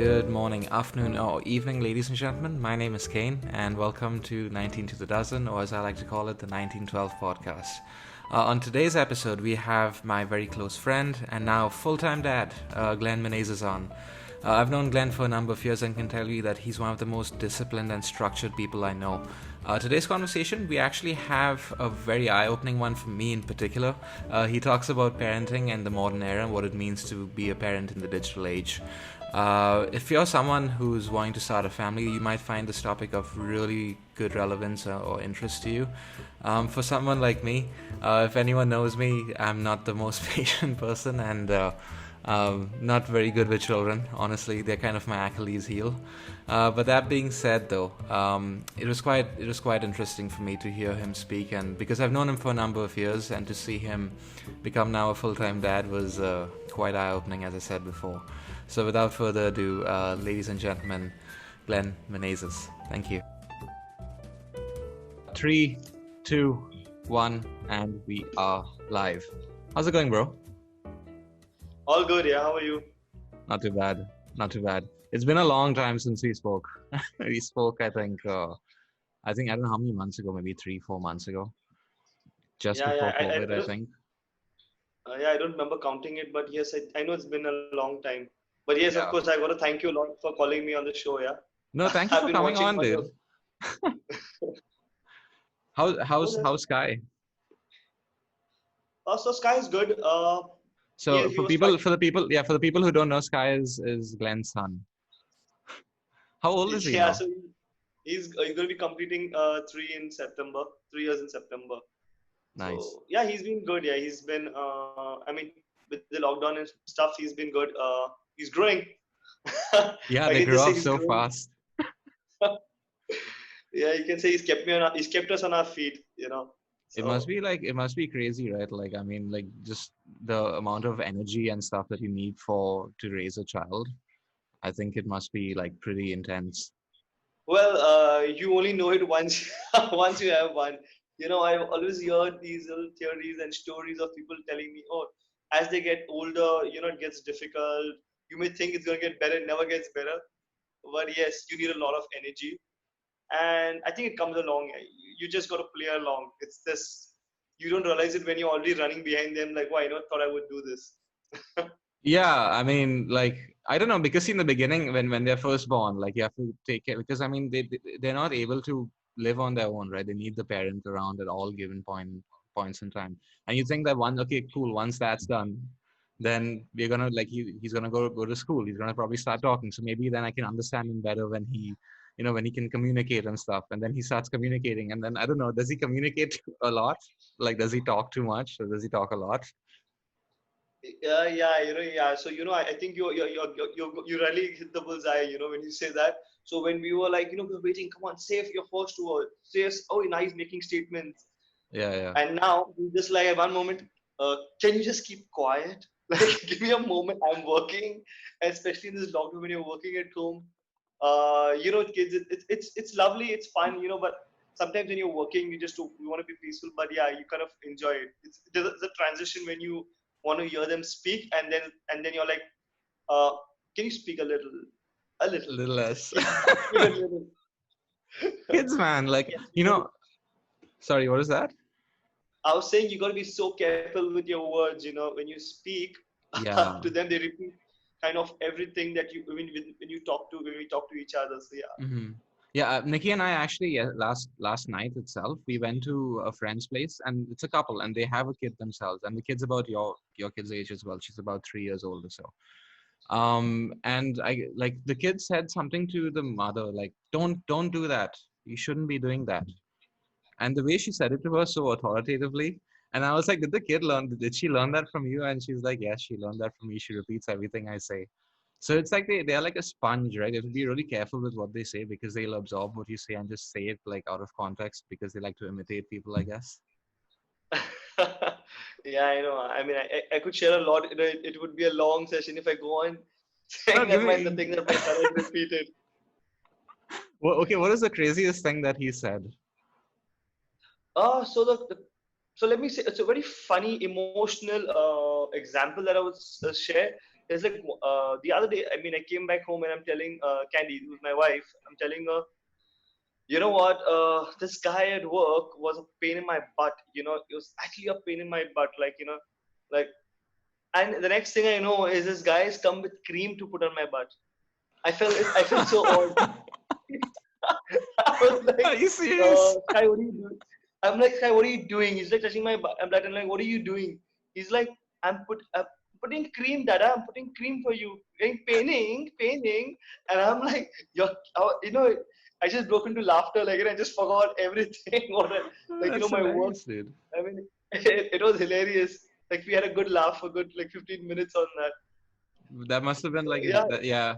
Good morning, afternoon, or evening, ladies and gentlemen. My name is Kane, and welcome to 19 to the Dozen, or as I like to call it, the 1912 podcast. On today's episode, we have my very close friend and now full-time dad, Glen Menezes on. I've known Glenn for a number of years and can tell you that he's one of the most disciplined and structured people I know. Today's conversation, we actually have a very eye-opening one for me in particular. He talks about parenting and the modern era and what it means to be a parent in the digital age. If you're someone who's wanting to start a family, you might find this topic of really good relevance or interest to you. For someone like me, if anyone knows me, I'm not the most patient person and not very good with children. Honestly, they're kind of my Achilles heel. But that being said, though, it was quite interesting for me to hear him speak, and because I've known him for a number of years, and to see him become now a full-time dad was quite eye-opening, as I said before. So without further ado, ladies and gentlemen, Glen Menezes. Thank you. 3, 2, 1, and we are live. How's it going, bro? All good, yeah. How are you? Not too bad. It's been a long time since we spoke. We spoke, I think, I don't know how many months ago, maybe 3-4 months ago. Just Yeah, before yeah. COVID, I think. I don't remember counting it, but yes, I know it's been a long time. But yes, of Yeah. course, I got to thank you a lot for calling me on the show. Yeah. No, thank you I've for been coming watching on, all dude. your. How's Sky? So Sky is good. So He was fine. for the people who don't know, Sky is Glenn's son. How old is he Yeah, now? so he's going to be completing 3 years in September. Nice. So yeah, he's been good. Yeah, he's been. I mean, with the lockdown and stuff, he's been good. He's growing. Yeah, I they can grew just say up he's so growing. fast. Yeah, you can say he's kept us on our feet, you know. It So must be crazy, right? Like, I mean, like just the amount of energy and stuff that you need to raise a child. I think it must be like pretty intense. well, you only know it once once you have one. You know, I've always heard these little theories and stories of people telling me, oh, as they get older, you know, it gets difficult. You may think it's gonna get better, it never gets better. But yes, you need a lot of energy, and I think it comes along. You just got to play along. It's this. You don't realize it when you're already running behind them. Like, why? I never thought I would do this. Yeah, I mean, like I don't know, because in the beginning when they're first born, like you have to take care because I mean they're not able to live on their own, right? They need the parent around at all given points in time. And you think that okay, cool, once that's done, then we're gonna like he's gonna go to school. He's gonna probably start talking. So maybe then I can understand him better when when he can communicate and stuff. And then he starts communicating, and then I don't know, does he communicate a lot? Like, does he talk too much, or does he talk a lot? Yeah, yeah. So I think you really hit the bullseye. You know, when you say that. So when we were like, we're waiting. Come on, say your first word. Say, oh, now he's making statements. Yeah, yeah. And now we just like at one moment, can you just keep quiet? Like, give me a moment. I'm working, especially in this lockdown when you're working at home. Kids, it's lovely. It's fun. But sometimes when you're working, you want to be peaceful. But yeah, you kind of enjoy it. There's a transition when you want to hear them speak, and then you're like, uh, can you speak a A little, little less. just speak a little. Kids, man, like, Yes, sorry, what is that? I was saying you got to be so careful with your words. When you speak Yeah. to them, they repeat kind of everything that you when we talk to each other. So yeah. Hmm. Yeah, Nikki and I actually, last night itself, we went to a friend's place, and it's a couple, and they have a kid themselves, and the kid's about your kid's age as well. She's about 3 years old or so. And I like the kid said something to the mother, like, don't do that. You shouldn't be doing that. And the way she said it to her so authoritatively, and I was like, did she learn that from you? And she's like, yes, she learned that from me. She repeats everything I say. So it's like they're like a sponge, right? You have to be really careful with what they say because they'll absorb what you say and just say it like out of context because they like to imitate people, I guess. Yeah, I know. I mean, I could share a lot. It would be a long session if I go on No, saying give the me. thing that my son has repeated. Well, okay, what is the craziest thing that he said? Uh, so the, the so let me say it's a very funny emotional example that I would share it's like the other day. I mean, I came back home and I'm telling Candy, who's my wife, I'm telling her, you know what? This guy at work was a pain in my butt. It was actually a pain in my butt. Like, and the next thing I know is this guy has come with cream to put on my butt. I felt so odd. I was Are like, you serious? Sky, what are you doing? I'm like, Sky, what are you doing? He's like touching my butt. I'm like, what are you doing? He's like, I'm putting cream, Dada. I'm putting cream for you. Getting paining. And I'm like, I just broke into laughter, like, and I just forgot everything. That's My work. hilarious, dude. I mean, it was hilarious. Like, we had a good laugh for good, like, 15 minutes on that. That must have been like Yeah, that, yeah.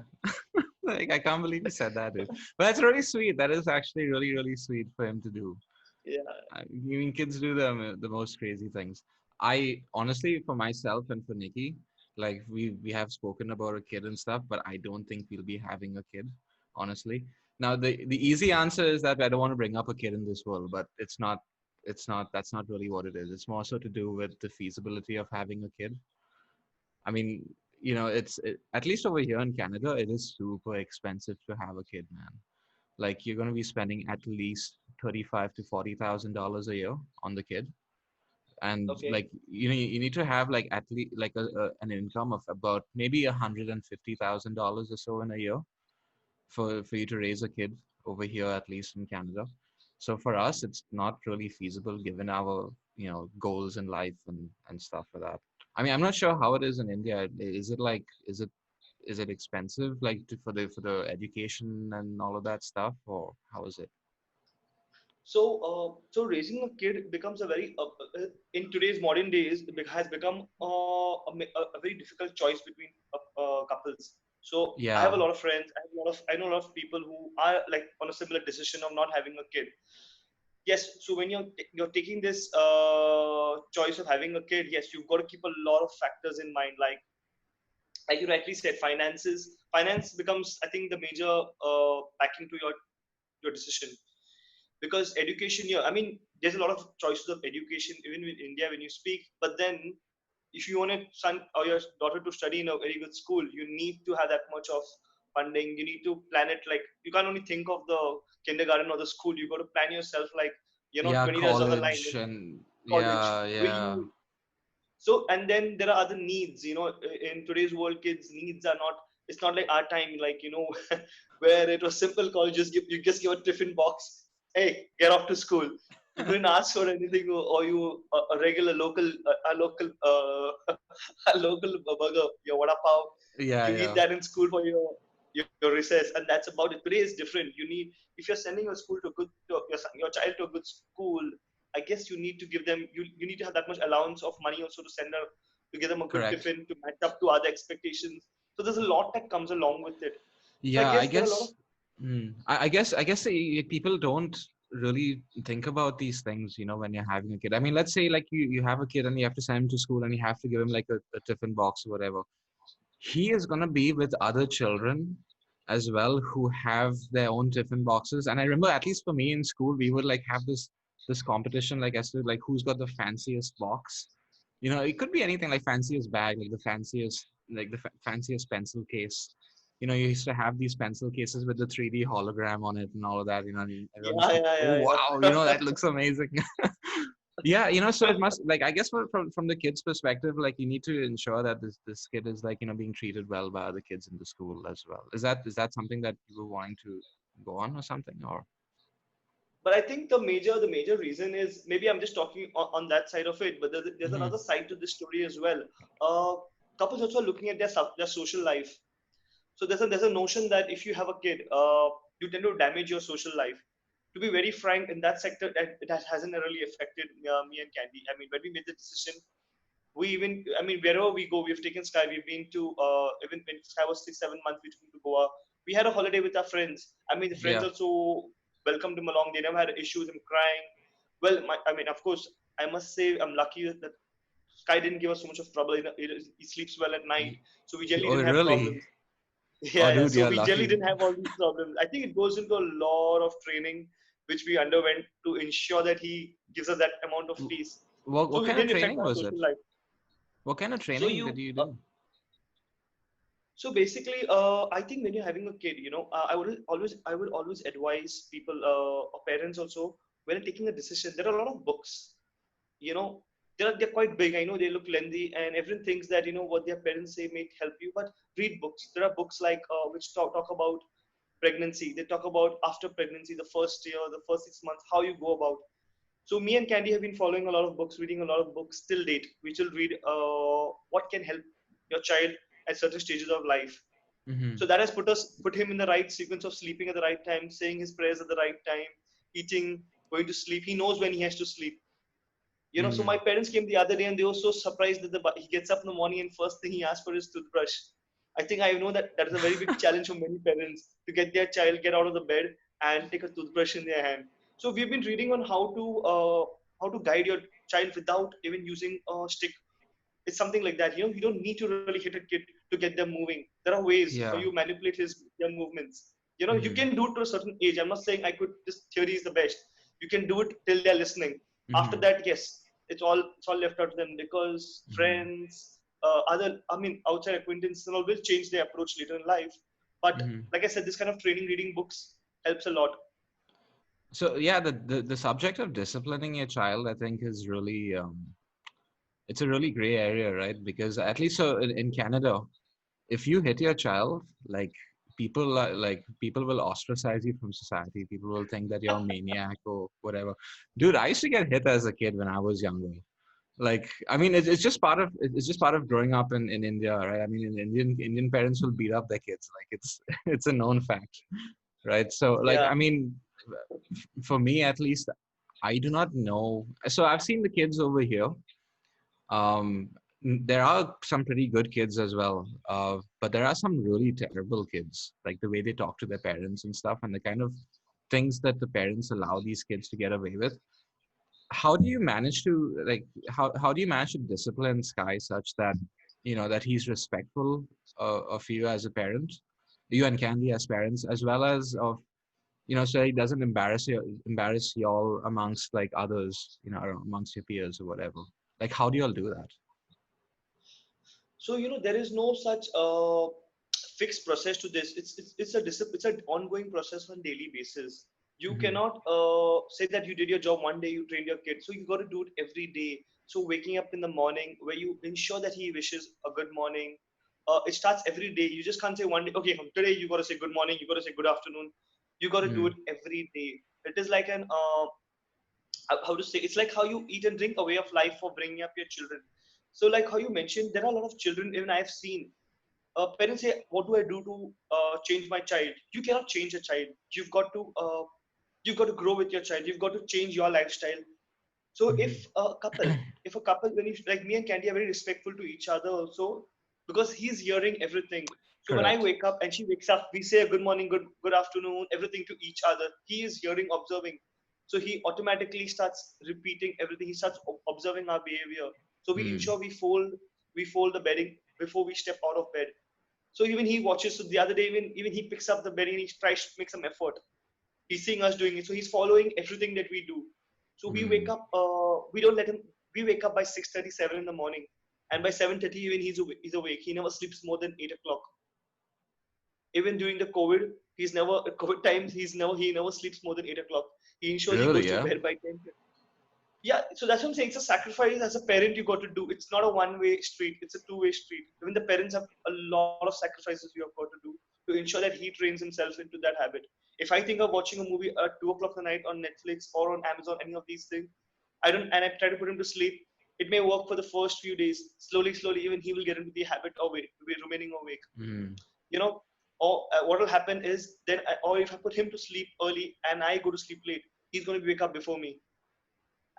Like I can't believe he said that, dude. But that's really sweet. That is actually really, really sweet for him to do. yeah. I mean, kids do the most crazy things. I honestly, for myself and for Nikki, like we have spoken about a kid and stuff, but I don't think we'll be having a kid, honestly. Now, the easy answer is that I don't want to bring up a kid in this world, but it's not. That's not really what it is. It's more so to do with the feasibility of having a kid. I mean, at least over here in Canada, it is super expensive to have a kid, man. Like you're going to be spending at least 35 to $40,000 a year on the kid, and Okay. like you need to have like at least like an income of about maybe $150,000 or so in a year for you to raise a kid over here, at least in Canada. So for us, it's not really feasible given our goals in life and stuff like that. I mean, I'm not sure how it is in India. Is it expensive like for the education and all of that stuff, or how is it? So raising a kid becomes a very in today's modern days has become a very difficult choice between couples. So I have a Yeah, lot of friends. I know a lot of people who are like on a similar decision of not having a kid. Yes. So when you're taking this choice of having a kid, yes, you've got to keep a lot of factors in mind. Like you rightly said, finances. Finance becomes, I think, the major backing to your decision, because education here, I mean, there's a lot of choices of education even in India when you speak, but then if you want a son or your daughter to study in a very good school, you need to have that much of funding. You need to plan it. Like, you can't only think of the kindergarten or the school. You got to plan yourself, like, yeah, 20 years down the line, college and college, yeah, will yeah, you. So, and then there are other needs. In today's world, kids needs are not, it's not like our time, like, where it was simple. College, you just give a tiffin box, hey, get off to school. You couldn't ask for anything, or you a regular local a local a local burger, your vada pav. yeah, You eat yeah. that in school for your recess, and that's about it. Today is different. You need, if you're sending your school to good to your child to a good school, I guess you need to give them, you need to have that much allowance of money also to send her, to give them a good Correct. tiffin to match up to other expectations. So there's a lot that comes along with it. So I Yeah, I guess there are a lot of. guess. I guess people don't really think about these things, when you're having a kid. I mean, let's say like you have a kid and you have to send him to school and you have to give him like a tiffin box or whatever. He is gonna be with other children as well who have their own tiffin boxes. And I remember, at least for me in school, we would like have this competition, like as to like who's got the fanciest box. It could be anything, like fanciest bag, like the fanciest, like the fanciest pencil case. You used to have these pencil cases with the 3D hologram on it and all of that. And everyone used Yeah, to, yeah, oh yeah, wow, yeah. that looks amazing. Yeah, so it must, like, I guess from the kid's perspective, like you need to ensure that this kid is like being treated well by other kids in the school as well. Is that something that you were wanting to go on or something, or? But I think the major reason is, maybe I'm just talking on that side of it, but there's Hmm. another side to this story as well. Uh, Couples also are looking at their social life. So there's a notion that if you have a kid, you tend to damage your social life. To be very frank, in that sector, that hasn't really affected me and Candy. I mean, when we made the decision, we even, I mean, wherever we go, we've taken Sky. We've been to, even when Sky was 6 7 months, we took him to Goa. We had a holiday with our friends. I mean, the friends Yeah. also welcomed him along. They never had issues, him crying. Well, I mean, of course, I must say I'm lucky that Sky didn't give us so much of trouble. He sleeps well at night, so we generally Oh, didn't have really? problems. Oh, Yeah, yeah. dude, So you're we generally lucky. didn't have all these problems. I think it goes into a lot of training which we underwent to ensure that he gives us that amount of W- peace. What So what it kind of didn't affect training our was social it? life. What kind of So training did you, you do? So basically, I think when you're having a kid, I would always advise people, or parents also, when they're taking a decision. There are a lot of books, you know, they're quite big. I know they look lengthy, and everyone thinks that what their parents say may help you, but read books. There are books like which talk about pregnancy. They talk about after pregnancy, the first year, the first 6 months, how you go about. So me and Candy have been following a lot of books, reading a lot of books till date. We will read what can help your child at certain stages of life. Mm-hmm. So that has put him in the right sequence of sleeping at the right time, saying his prayers at the right time, eating, going to sleep. He knows when he has to sleep. So my Mm-hmm. parents came the other day and they were so surprised that he gets up in the morning and first thing he asks for is toothbrush. I think I know that that is a very big challenge for many parents to get their child get out of the bed and take a toothbrush in their hand. So we've been reading on how to guide your child without even using a stick. It's something like that. You don't need to really hit a kid to get them moving. There are ways for Yeah. you manipulate his young movements. You Mm-hmm. can do it to a certain age. I'm not saying I could this theory is the best. You can do it till they're listening. After Mm-hmm. that, yes, it's all left out to them because Mm-hmm. friends, outside acquaintances and all will change their approach later in life. But Mm-hmm. like I said, this kind of training, reading books helps a lot. So yeah, the subject of disciplining your child, I think, is really it's a really gray area, right? Because at least so in Canada, if you hit your child, like people will ostracize you from society. People will think that you're a maniac or whatever. Dude, I used to get hit as a kid when I was younger. Like, I mean, it's just part of growing up in India, right? I mean, Indian parents will beat up their kids. Like it's it's a known fact, right? So like, Yeah. I mean, for me at least, I do not know. So I've seen the kids over here. Um, there are some pretty good kids as well, but there are some really terrible kids, like the way they talk to their parents and stuff, and the kind of things that the parents allow these kids to get away with. How do you manage to how do you manage to discipline Sky such that that he's respectful of you as a parent, you and Candy as parents, as well as of so he doesn't embarrass y'all amongst like others, or amongst your peers or whatever. Like, how do y'all do that? So there is no such fixed process to this. It's an ongoing process on daily basis. You Mm-hmm. cannot say that you did your job one day, you trained your kid. So you got to do it every day. So waking up in the morning, where you ensure that he wishes a good morning. It starts every day. You just can't say one day. Okay, from today you got to say good morning. You got to say good afternoon. You got to do it Mm-hmm. every day. It is like an how to say, it's like how you eat and drink, a way of life for bringing up your children. So like how you mentioned, there are a lot of children, even I've seen parents say, what do I do to change my child? You cannot change a child. You've got to grow with your child. You've got to change your lifestyle. So Mm-hmm. if a couple, when you, like me and Candy are very respectful to each other also, because he's hearing everything. So when I Correct. wake up and she wakes up, we say a good morning, good afternoon, everything to each other. He is hearing, observing. So he automatically starts repeating everything. He starts observing our behavior. So we Mm. ensure we fold the bedding before we step out of bed. So even he watches. So the other day, even he picks up the bedding and he tries to make some effort. He's seeing us doing it, so he's following everything that we do. So we wake Mm. up. We don't let him. We wake up by 6:37 in the morning, and by 7:30 even he's awake. He never sleeps more than 8 o'clock. Even during the COVID, he's never COVID times. He never sleeps more than 8 o'clock. He ensures he goes Really? to Yeah. bed by 10. Yeah, so that's what I'm saying. It's a sacrifice as a parent you got to do. It's not a one-way street. It's a two-way street. Even the parents have a lot of sacrifices you have got to do to ensure that he trains himself into that habit. If I think of watching a movie at 2 o'clock the night on Netflix or on Amazon, any of these things, I try to put him to sleep. It may work for the first few days. Slowly, slowly, even he will get into the habit of remaining awake. Mm. You know, or what will happen is then, or if I put him to sleep early and I go to sleep late, he's going to wake up before me,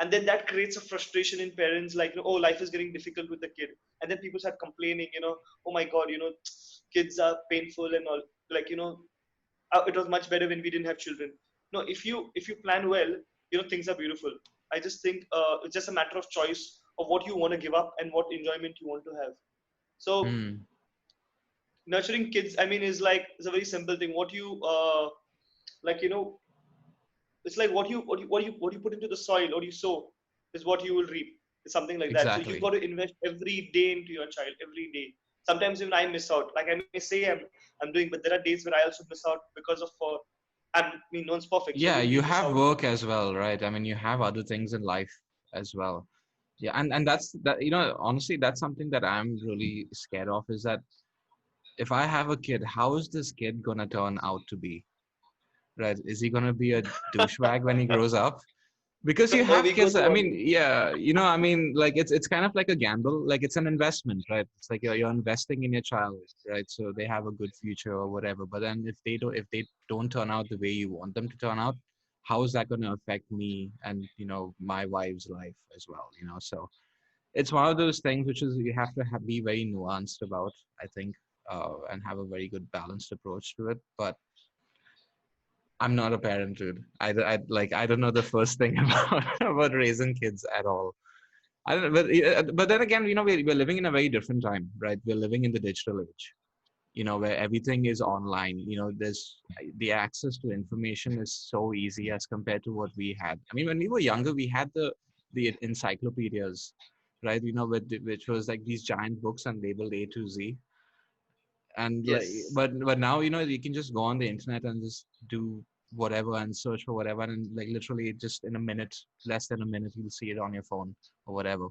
and then that creates a frustration in parents, like, oh, life is getting difficult with the kid, and then people start complaining, oh my god, kids are painful and all, like, it was much better when we didn't have children. No, if you plan well, things are beautiful. I just think it's just a matter of choice of what you want to give up and what enjoyment you want to have. So Mm. nurturing kids, I mean, is a very simple thing. What you like you know It's like what you put into the soil or you sow is what you will reap. It's something like that. So you've Exactly. got to invest every day into your child, every day. Sometimes even I miss out. Like I may say I'm doing, but there are days where I also miss out because of I mean, no one's perfect, so Yeah, we you miss have out. work as well, right? I mean, you have other things in life as well. Yeah, and that's that, honestly, that's something that I'm really scared of, is that if I have a kid, how is this kid gonna turn out to be? Right? Is he gonna be a douchebag when he grows up? Because you No, have we go kids, through I all mean, this. yeah, I mean, like it's kind of like a gamble, like it's an investment, right? It's like you're investing in your child, right? So they have a good future or whatever. But then if they don't turn out the way you want them to turn out, how is that going to affect me and my wife's life as well? So it's one of those things which is you have to be very nuanced about, I think, and have a very good balanced approach to it. But I'm not a parent, dude. I don't know the first thing about raising kids at all. I don't, but then again, we're living in a very different time, right? We're living in the digital age, where everything is online. There's the access to information is so easy as compared to what we had. I mean, when we were younger, we had the encyclopedias, right? Which was like these giant books and labeled A to Z, and like Yes. but now you can just go on the internet and just do whatever and search for whatever, and like literally just in a minute, less than a minute, you'll see it on your phone or whatever.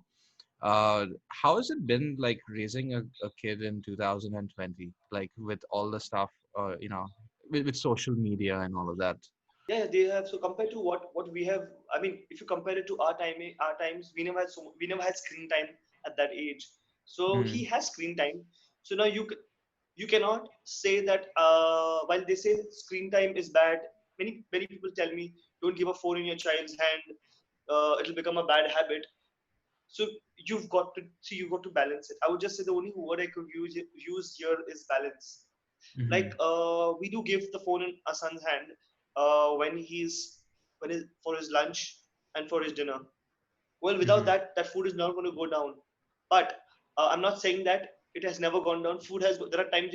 How has it been like raising a kid in 2020, like with all the stuff, with social media and all of that? Yeah, they have. So compared to what we have, I mean, if you compare it to our times, we never had screen time at that age. So he Mm, has screen time. So now you cannot say that while they say screen time is bad, many people tell me don't give a phone in your child's hand. It'll become a bad habit. So you've got to balance it. I would just say the only word I could use here is balance. Like mm-hmm, we do give the phone in our son's hand when he's for his lunch and for his dinner. Well, without mm-hmm, that, that food is not going to go down. But I'm not saying that it has never gone down. Food has. There are times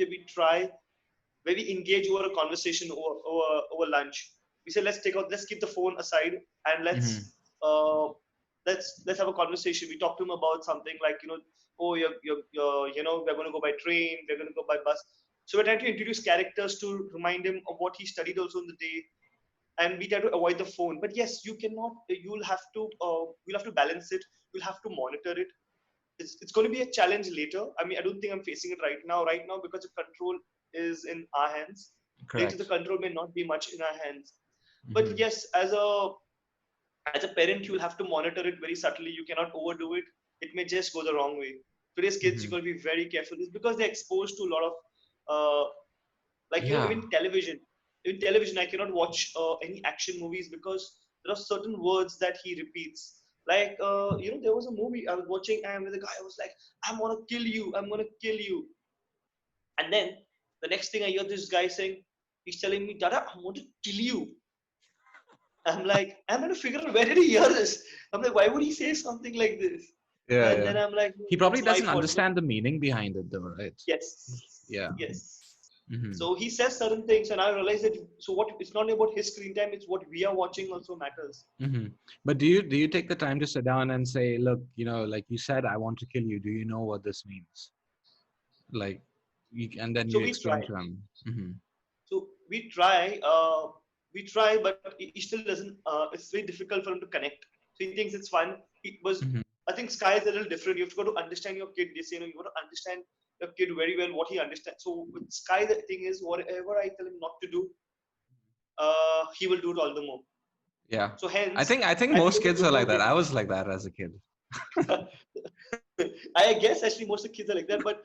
where we engage over a conversation over lunch. We say let's keep the phone aside and mm-hmm, let's have a conversation. We talk to him about something like oh we're going to go by train, we're going to go by bus. So we're trying to introduce characters to remind him of what he studied also in the day, and we try to avoid the phone. But yes, you cannot. You'll have to balance it. You'll have to monitor it. It's going to be a challenge later. I mean, I don't think I'm facing it right now. Right now, because the control is in our hands. Later, the correct. control may not be much in our hands. But Mm-hmm, yes, as a parent, you'll have to monitor it very subtly. You cannot overdo it. It may just go the wrong way. Today's kids, you mm-hmm. got to be very careful. It's because they're exposed to a lot of uh, like Yeah, even television. In television, I cannot watch any action movies because there are certain words that he repeats. Like there was a movie I was watching, and where the guy was like, "I'm gonna kill you. I'm gonna kill you." And then the next thing I hear this guy saying, he's telling me, "Dada, I want to kill you." I'm like, I'm gonna figure out where did he hear this. I'm like, why would he say something like this? yeah, And yeah. then I'm like, "No, He probably that's my doesn't fault." So understand the meaning behind it, though, right? yes, Yeah. yes. Mm-hmm. So he says certain things, and I realize that. So what? It's not about his screen time; it's what we are watching also matters. Mm-hmm. But do you take the time to sit down and say, look, like you said, I want to kill you. Do you know what this means? Like, and then So you we explain try. to him. Mm-hmm. So we try, but he still doesn't. It's very difficult for him to connect. So he thinks it's fun. He was. Mm-hmm. I think Sky is a little different. You have to go to understand your kid. They say, you got to understand your kid very well, what he understands. So with Sky, the thing is, whatever I tell him not to do, he will do it all the more. Yeah. So I hence, think I think I think most there's a kids good are like that. I foundation. was like that as a kid. I guess actually most of the kids are like that, but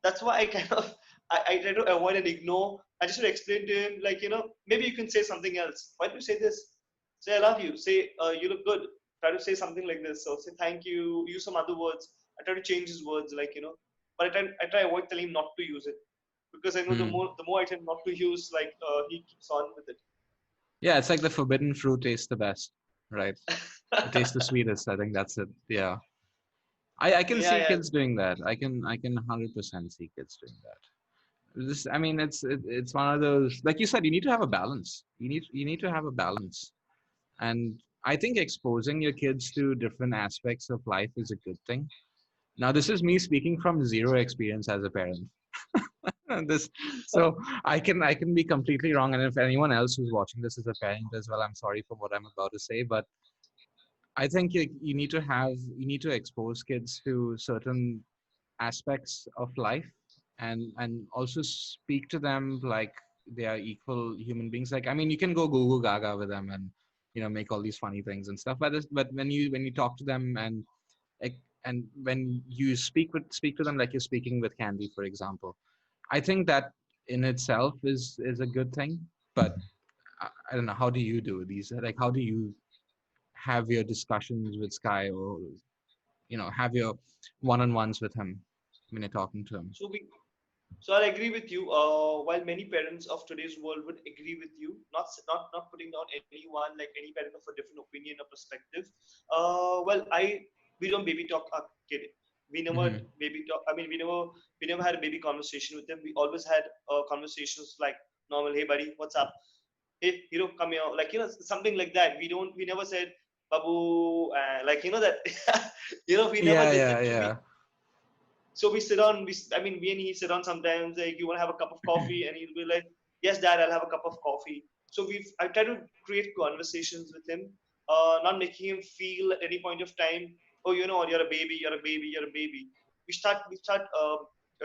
that's why I kind of I try to avoid and ignore. I just want to explain to him like maybe you can say something else. Why don't you say this? Say I love you. Say you look good. Try to say something like this. So say thank you. Use some other words. I try to change his words like but I try avoid telling him not to use it because I know the Hmm. more I tell him not to use like he keeps on with it. Yeah, it's like the forbidden fruit tastes the best, right? It tastes the sweetest. I think that's it. Yeah. I can Yeah, see yeah. kids doing that. I can 100% see kids doing that. I mean, it's one of those, like you said, you need to have a balance. You need to have a balance. And I think exposing your kids to different aspects of life is a good thing. Now, this is me speaking from zero experience as a parent. This, so I can be completely wrong, and if anyone else who's watching this is a parent as well, I'm sorry for what I'm about to say, but I think you need to expose kids to certain aspects of life, and also speak to them like they are equal human beings. Like, I mean, you can go goo goo gaga with them and make all these funny things and stuff, but when you talk to them, like, and when you speak to them like you're speaking with candy, for example, I think that in itself is a good thing. But I don't know, how do you do these, like, how do you have your discussions with Sky, or have your one-on-ones with him when you're talking to him? So we So I agree with you. While many parents of today's world would agree with you, not putting down anyone, like any parent of a different opinion or perspective. Well, we don't baby talk our kid. We never Hmm. baby talk. I mean, we never had a baby conversation with them. We always had conversations like normal. Hey, buddy, what's up? Hey, come here. Like, something like that. We never said, Babu, like, that. We never Yeah, did yeah, that. yeah. So we sit on, I mean, me and he sit on sometimes, like, you want to have a cup of coffee? And he'll be like, yes, dad, I'll have a cup of coffee. So I try to create conversations with him, not making him feel at any point of time, oh, you're a baby, you're a baby, you're a baby. We start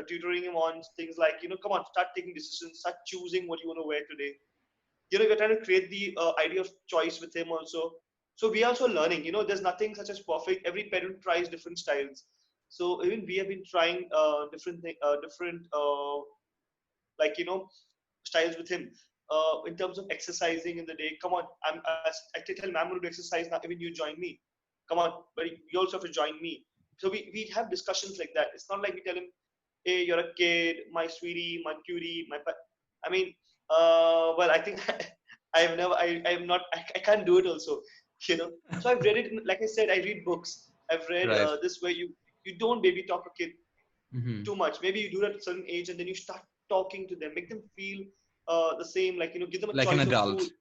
tutoring him on things like, come on, start taking decisions, start choosing what you want to wear today. We're trying to create the idea of choice with him also. So we are also learning. There's nothing such as perfect. Every parent tries different styles. So even we have been trying different like styles with him, in terms of exercising in the day. Come on, I tell him I'm going to do exercise now. Even you join me. Come on, but you also have to join me. So we have discussions like that. It's not like we tell him, hey, you're a kid, my sweetie, my cutie, I mean, well, I think I've never, I'm not, I can't do it also, So I've read it, like I said, I read books. I've read Right. this where you don't baby talk a kid Hmm. too much. Maybe you do that at a certain age, and then you start talking to them, make them feel the same, like, give them a Like an choice of food. adult.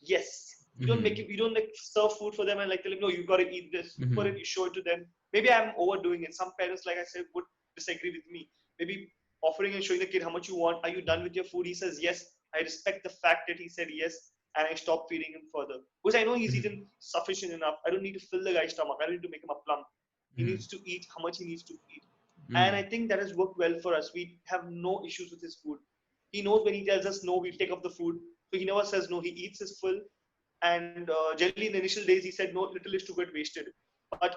Yes. Hmm. You don't like serve food for them and like tell them, no, you got to eat this. You put it, Hmm. you show it to them. Maybe I'm overdoing it. Some parents, like I said, would disagree with me. Maybe offering and showing the kid how much you want. Are you done with your food? He says yes. I respect the fact that he said yes, and I stop feeding him further because I know he's Hmm. eaten sufficient enough. I don't need to fill the guy's stomach. I don't need to make him a plump. He Hmm. needs to eat how much he needs to eat, and I Hmm. think that has worked well for us. We have no issues with his food. He knows when he tells us no, we'll take off the food. So he never says no. He eats his full, and generally in the initial days, he said no, little is to get wasted. But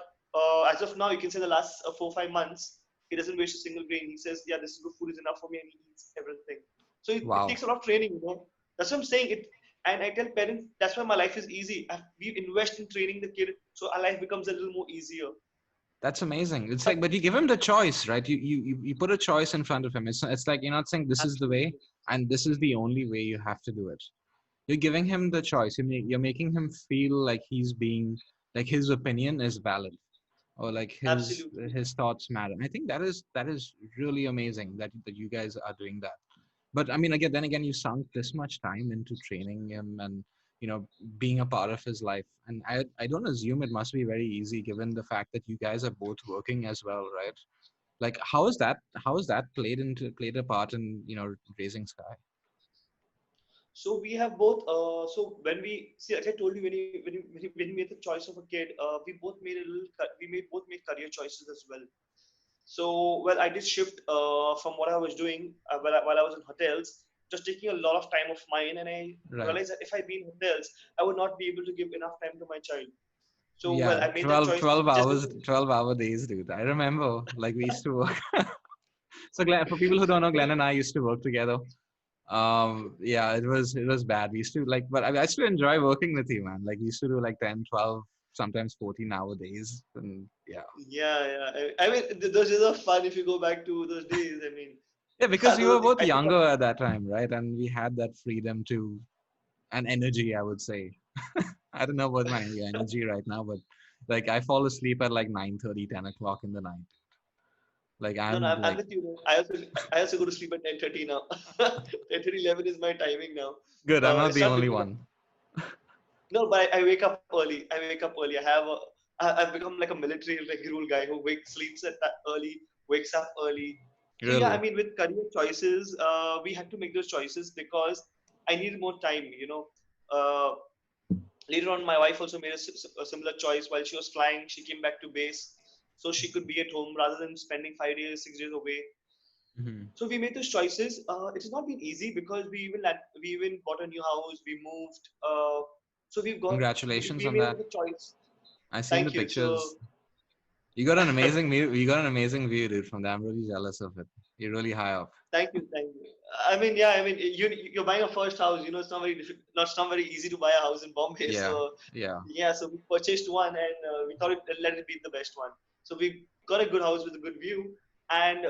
as of now, you can say the last 4 or 5 months, he doesn't waste a single grain. He says, yeah, this is good food is enough for me, and he eats everything. So it Wow. takes a lot of training. That's what I'm saying. And I tell parents that's why my life is easy. We invest in training the kid, so our life becomes a little more easier. That's amazing. It's But like, but you give him the choice, right? You put a choice in front of him. It's like you're not saying this is the way absolutely, and this is the only way you have to do it. You're giving him the choice. You're making him feel like he's being, like his opinion is valid, or like absolutely. his thoughts matter. I think that is really amazing that you guys are doing that. But I mean, again, then again, you sunk this much time into training him and being a part of his life. And I don't assume it must be very easy given the fact that you guys are both working as well, right? Like, how is that played a part in raising Sky? So we have both. So when we see, like I told you, when we made the choice of a kid, we both made a little. We made both made career choices as well. So, well, I did shift from what I was doing while I was in hotels, just taking a lot of time of mine, and I Right. realized that if I be in hotels, I would not be able to give enough time to my child. So, well, Yeah, I made that 12, choice 12 just hours, because. 12-hour days, dude. I remember, like, we used to work. So Glenn, for people who don't know, Glenn and I used to work together. Yeah, it was bad. We used to like, but I used to enjoy working with you, man. Like, we used to do like 10, 12, sometimes 14-hour days. And yeah. Yeah, yeah. I mean, those days are fun if you go back to those days. I mean, Yeah, because we were both I think younger at that time, right? And we had that freedom to, and energy, I would say. I don't know about my energy right now, but like I fall asleep at like 9:30, 10 o'clock in the night. Like no, no, I'm I'm like, with you. I also go to sleep at 10:30 now. 10:30, 11 is my timing now. good. I'm not It's the not only because one. no, but I wake up early. I wake up early. I've become like a military like rule guy who sleeps at that early, wakes up early. So yeah, I Really? mean, with career choices, we had to make those choices because I needed more time. Uh, Later on, my wife also made a similar choice. While she was flying, she came back to base, so she could be at home rather than spending 5 days, 6 days away. Hmm. So we made those choices. It has not been easy because we even bought a new house, we moved. So Congratulations we on made that. the choice. I seen the Thank you. So pictures. You got an amazing view. You got an amazing view, dude, from there. I'm really jealous of it. You're really high up. thank you, thank you. I mean, yeah, I mean, you're buying a first house. It's not very not very easy to buy a house in Bombay. Yeah. So Yeah. yeah, so we purchased one, and we thought let it be the best one. So we got a good house with a good view, and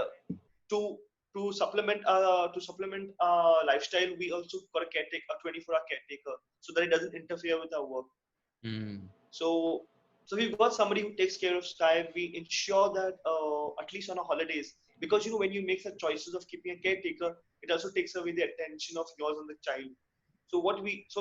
to supplement our lifestyle, we also got a caretaker, a 24-hour caretaker, so that it doesn't interfere with our work. Mm. So, so we've got somebody who takes care of Sky. We ensure that at least on our holidays, because when you make such choices of keeping a caretaker, it also takes away the attention of yours on the child. So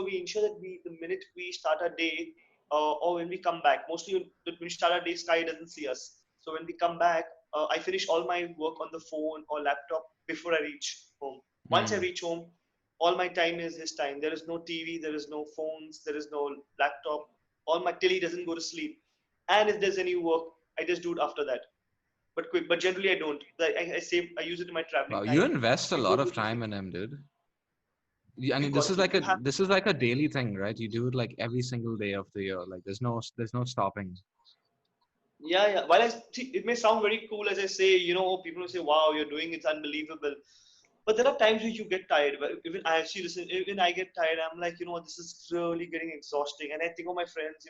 we ensure that the minute we start our day, or when we come back, mostly when we start our day, Sky doesn't see us. So when we come back, I finish all my work on the phone or laptop before I reach home. Once I Mm. reach home, all my time is his time. There is no TV, there is no phones, there is no laptop. All my till he doesn't go to sleep. And if there's any work, I just do it after that. But quick. But generally, I don't. I save. I use it in my traveling Wow, you time invest a before lot of going to time sleep. in him, dude. I You mean, this got is to. like You have this is like a daily thing, right? You do it like every single day of the year. Like there's no stopping. Yeah, yeah. While I see, it may sound very cool as I say, people will say, "Wow, you're doing it's unbelievable." But there are times where you get tired. But even I actually listen. Even I get tired. I'm like, this is really getting exhausting. And I think of my friends,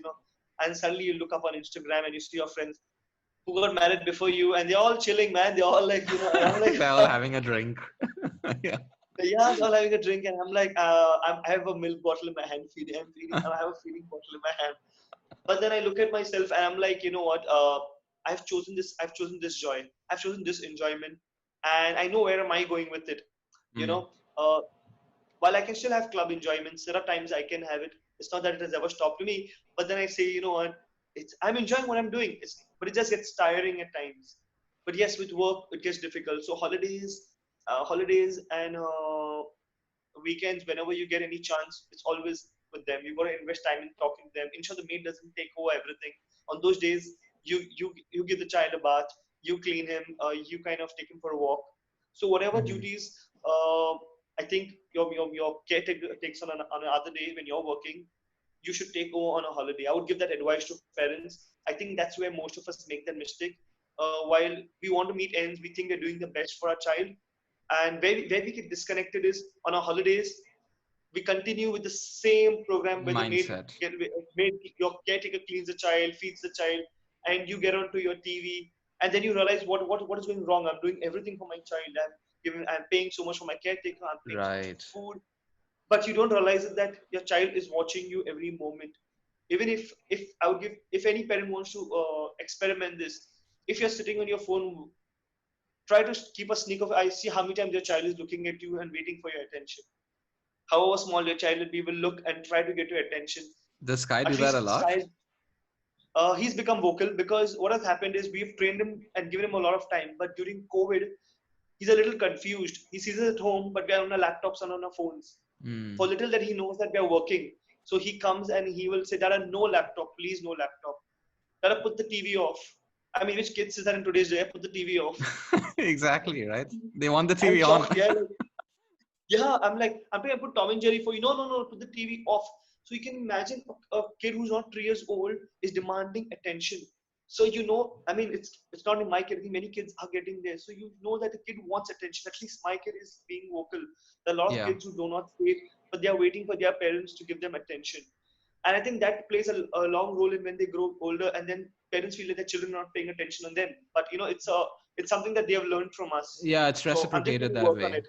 and suddenly you look up on Instagram and you see your friends who got married before you, and they're all chilling, man. They're all like, and I'm like, They're all having a drink. Yeah. yeah, they're all having a drink, and I'm like, I have a milk bottle in my hand, feeding. I have a feeding bottle in my hand. But then I look at myself and I'm like, you know what? I've chosen this. I've chosen this joy. I've chosen this enjoyment, and I know where am I going with it. You Mm. know, uh, while I can still have club enjoyments, there are times I can have it. It's not that it has ever stopped me, but then I say, you know what? I'm enjoying what I'm doing. But it just gets tiring at times. But yes, with work it gets difficult. So holidays and weekends, whenever you get any chance, it's always with them. You got to invest time in talking to them. Ensure the maid doesn't take over everything. On those days, you give the child a bath, you clean him, you kind of take him for a walk. So whatever Hmm. duties, I think your caretaker takes on another day when you're working, you should take over on a holiday. I would give that advice to parents. I think that's where most of us make that mistake. While we want to meet ends, we think we're doing the best for our child, and where we get disconnected is on our holidays. We continue with the same program where the Mindset. maid your caretaker cleans the child, feeds the child, and you get onto your TV, and then you realize what is going wrong. I'm doing everything for my child. I'm paying so much for my caretaker. I'm paying so much for Right. food, but you don't realize it that your child is watching you every moment. Even if I would give if any parent wants to experiment this, if you're sitting on your phone, try to keep a sneak of eye, see how many times your child is looking at you and waiting for your attention. However small your child will be, will look and try to get your attention. Does Sky do At that a least lot? Sky, he's become vocal because what has happened is we've trained him and given him a lot of time. But during COVID, he's a little confused. He sees us at home, but we're on our laptops and on our phones. For Mm. little that he knows that we're working. So he comes and he will say, Dada, no laptop, please, no laptop. Dada, put the TV off. I mean, which kid says that in today's day? Put the TV off. Exactly, right? They want the I'm TV on. shocked. Yeah, like, yeah, I'm going to put Tom and Jerry for you. No, no, no, put the TV off. So you can imagine a kid who's not 3 years old is demanding attention. So I mean, it's not in my kid. I think many kids are getting there. So you know that the kid wants attention. At least my kid is being vocal. There are a lot of Yeah. kids who do not say it, but they are waiting for their parents to give them attention. And I think that plays a long role in when they grow older, and then parents feel like their children are not paying attention on them. But it's something that they have learned from us. Yeah, it's So I'm just going reciprocated to that work on way. it.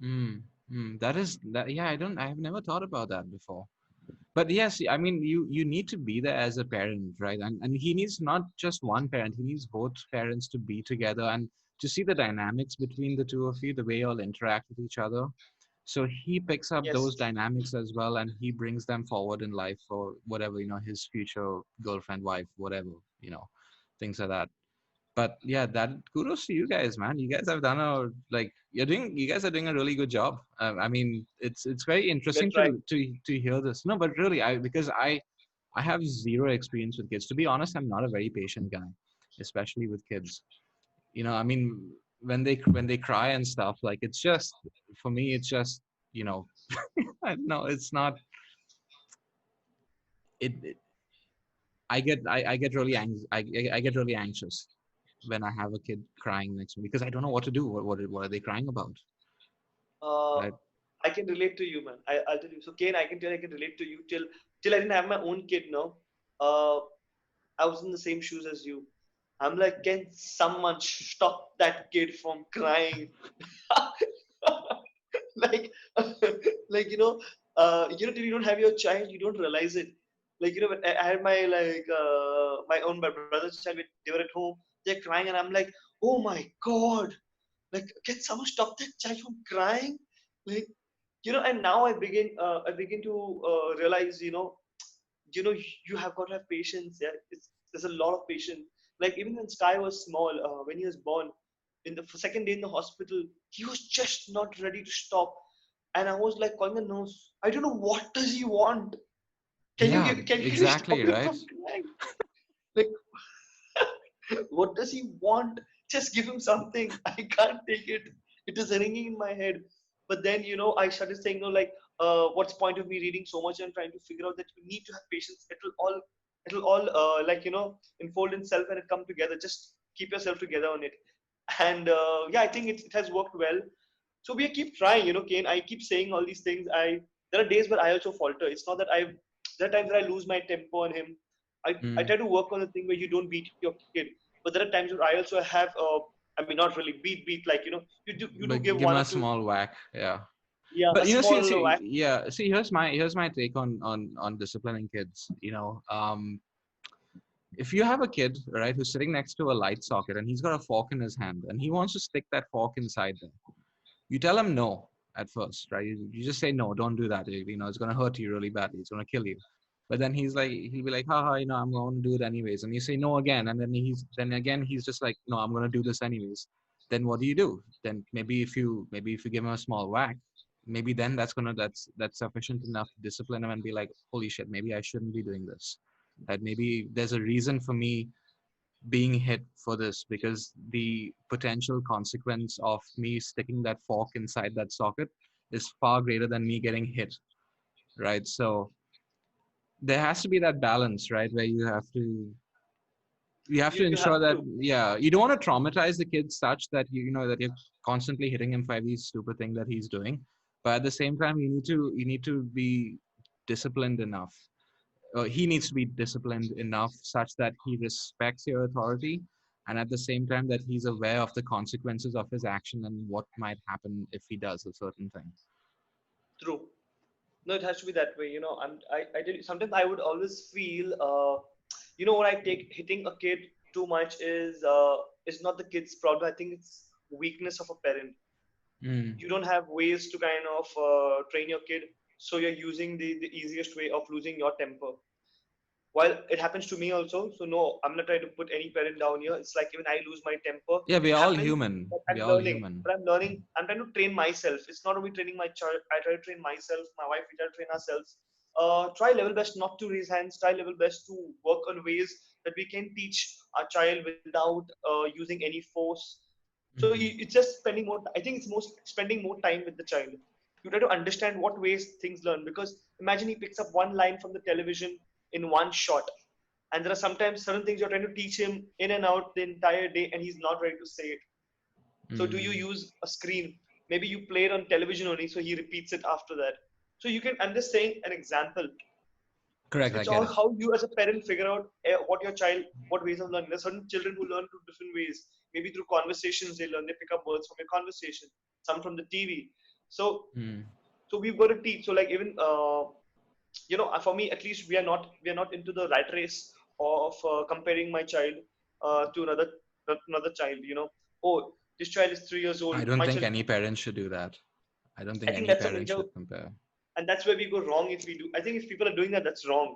Mm. Mm. That is that. Yeah, I have never thought about that before. But yes, I mean, you need to be there as a parent, right? And he needs not just one parent. He needs both parents to be together and to see the dynamics between the two of you, the way you all interact with each other. So he picks up those Yes. dynamics as well, and he brings them forward in life for whatever, his future girlfriend, wife, whatever, things like that. But yeah, that kudos to you guys, man. You guys have done a like you guys are doing a really good job. I mean, it's very We're interesting trying. to hear this. No, but really, because I have zero experience with kids. To be honest, I'm not a very patient guy, especially with kids. I mean, when they cry and stuff, like it's just for me, it's just you know, I don't know, it's not it. I get really I get really anxious when I have a kid crying next to me because I don't know what to do. What are they crying about? Uh, Right? I can relate to you, man. I'll tell you. So, Kane, I can relate to you till I didn't have my own kid. No, uh, I was in the same shoes as you. I'm like, can someone stop that kid from crying? Like, like till you don't have your child, you don't realize it. Like, when I had my my own brother's child. They were at home, they're crying, and I'm like, oh my god! Like, can someone stop that child from crying? Like, and now I begin to realize, you have got to have patience. Yeah, there's a lot of patience. Like, even when Sky was small, when he was born, in the second day in the hospital, he was just not ready to stop, and I was like calling the nurse. I don't know, what does he want? Yeah, Can you stop exactly, him right? from crying? Like, what does he want? Just give him something. I can't take it. It is ringing in my head. But then, I started saying, no, like, what's point of me reading so much and trying to figure out that you need to have patience. It'll all, unfold itself and it come together. Just keep yourself together on it. And yeah, I think it has worked well. So we keep trying, Kane. I keep saying all these things. There are days where I also falter. It's not that there are times where I lose my temper on him. I Mm. try to work on the thing where you don't beat your kid, but there are times where I also have, I mean, not really beat, like, you do give But one give or him a two, small whack, yeah. yeah, a But small whack. see, here's my take on disciplining kids. If you have a kid, right, who's sitting next to a light socket and he's got a fork in his hand and he wants to stick that fork inside there, you tell him no at first, right? You just say no, don't do that. It's gonna hurt you really badly. It's gonna kill you. But then he'll be like, haha, I'm going to do it anyways. And you say no again, and then again he's just like, no, I'm gonna do this anyways. Then what do? Then maybe if you give him a small whack, maybe then that's sufficient enough to discipline him and be like, holy shit, maybe I shouldn't be doing this. That maybe there's a reason for me being hit for this because the potential consequence of me sticking that fork inside that socket is far greater than me getting hit, right? So there has to be that balance, right, where you have to You ensure have that, to. yeah, you don't want to traumatize the kid such that that you're constantly hitting him for every stupid thing that he's doing, but at the same time you need to be disciplined enough. He needs to be disciplined enough such that he respects your authority, and at the same time that he's aware of the consequences of his action and what might happen if he does a certain thing. True. No, it has to be that way. I tell you, sometimes I would always feel, what I take hitting a kid too much is not the kid's problem. I think it's weakness of a parent. Mm. You don't have ways to kind of train your kid, so you're using the easiest way of losing your temper. While it happens to me also, so no, I'm not trying to put any parent down here. It's like even I lose my temper. Yeah, It we're all happens, human. but I'm We're all learning. human. But I'm learning. I'm trying to train myself. It's not only training my child. I try to train myself, my wife. We try to train ourselves. Try level best not to raise hands. Try level best to work on ways that we can teach our child without using any force. So Mm. it's just spending more. I think it's most spending more time with the child. You try to understand what ways things learn, because imagine he picks up one line from the television in one shot, and there are sometimes certain things you're trying to teach him in and out the entire day and he's not ready to say it. So do you Mm. use a screen? Maybe you play it on television only, so he repeats it after that. So I'm just saying an example. it's, Correct, I it's get all it. how you as a parent figure out what ways of learning. There's certain children who learn through different ways. Maybe through conversations they learn. They pick up words from a conversation, some from the TV. Mm. So so we've got to teach. So like, even for me at least, we are not into the rat race of comparing my child to another child. Oh, this child is 3 years old, I don't my think child. any parents should do that. I don't I think think any that's a parent major, should compare. and that's where we go wrong if we do. I think if people are doing that, that's wrong.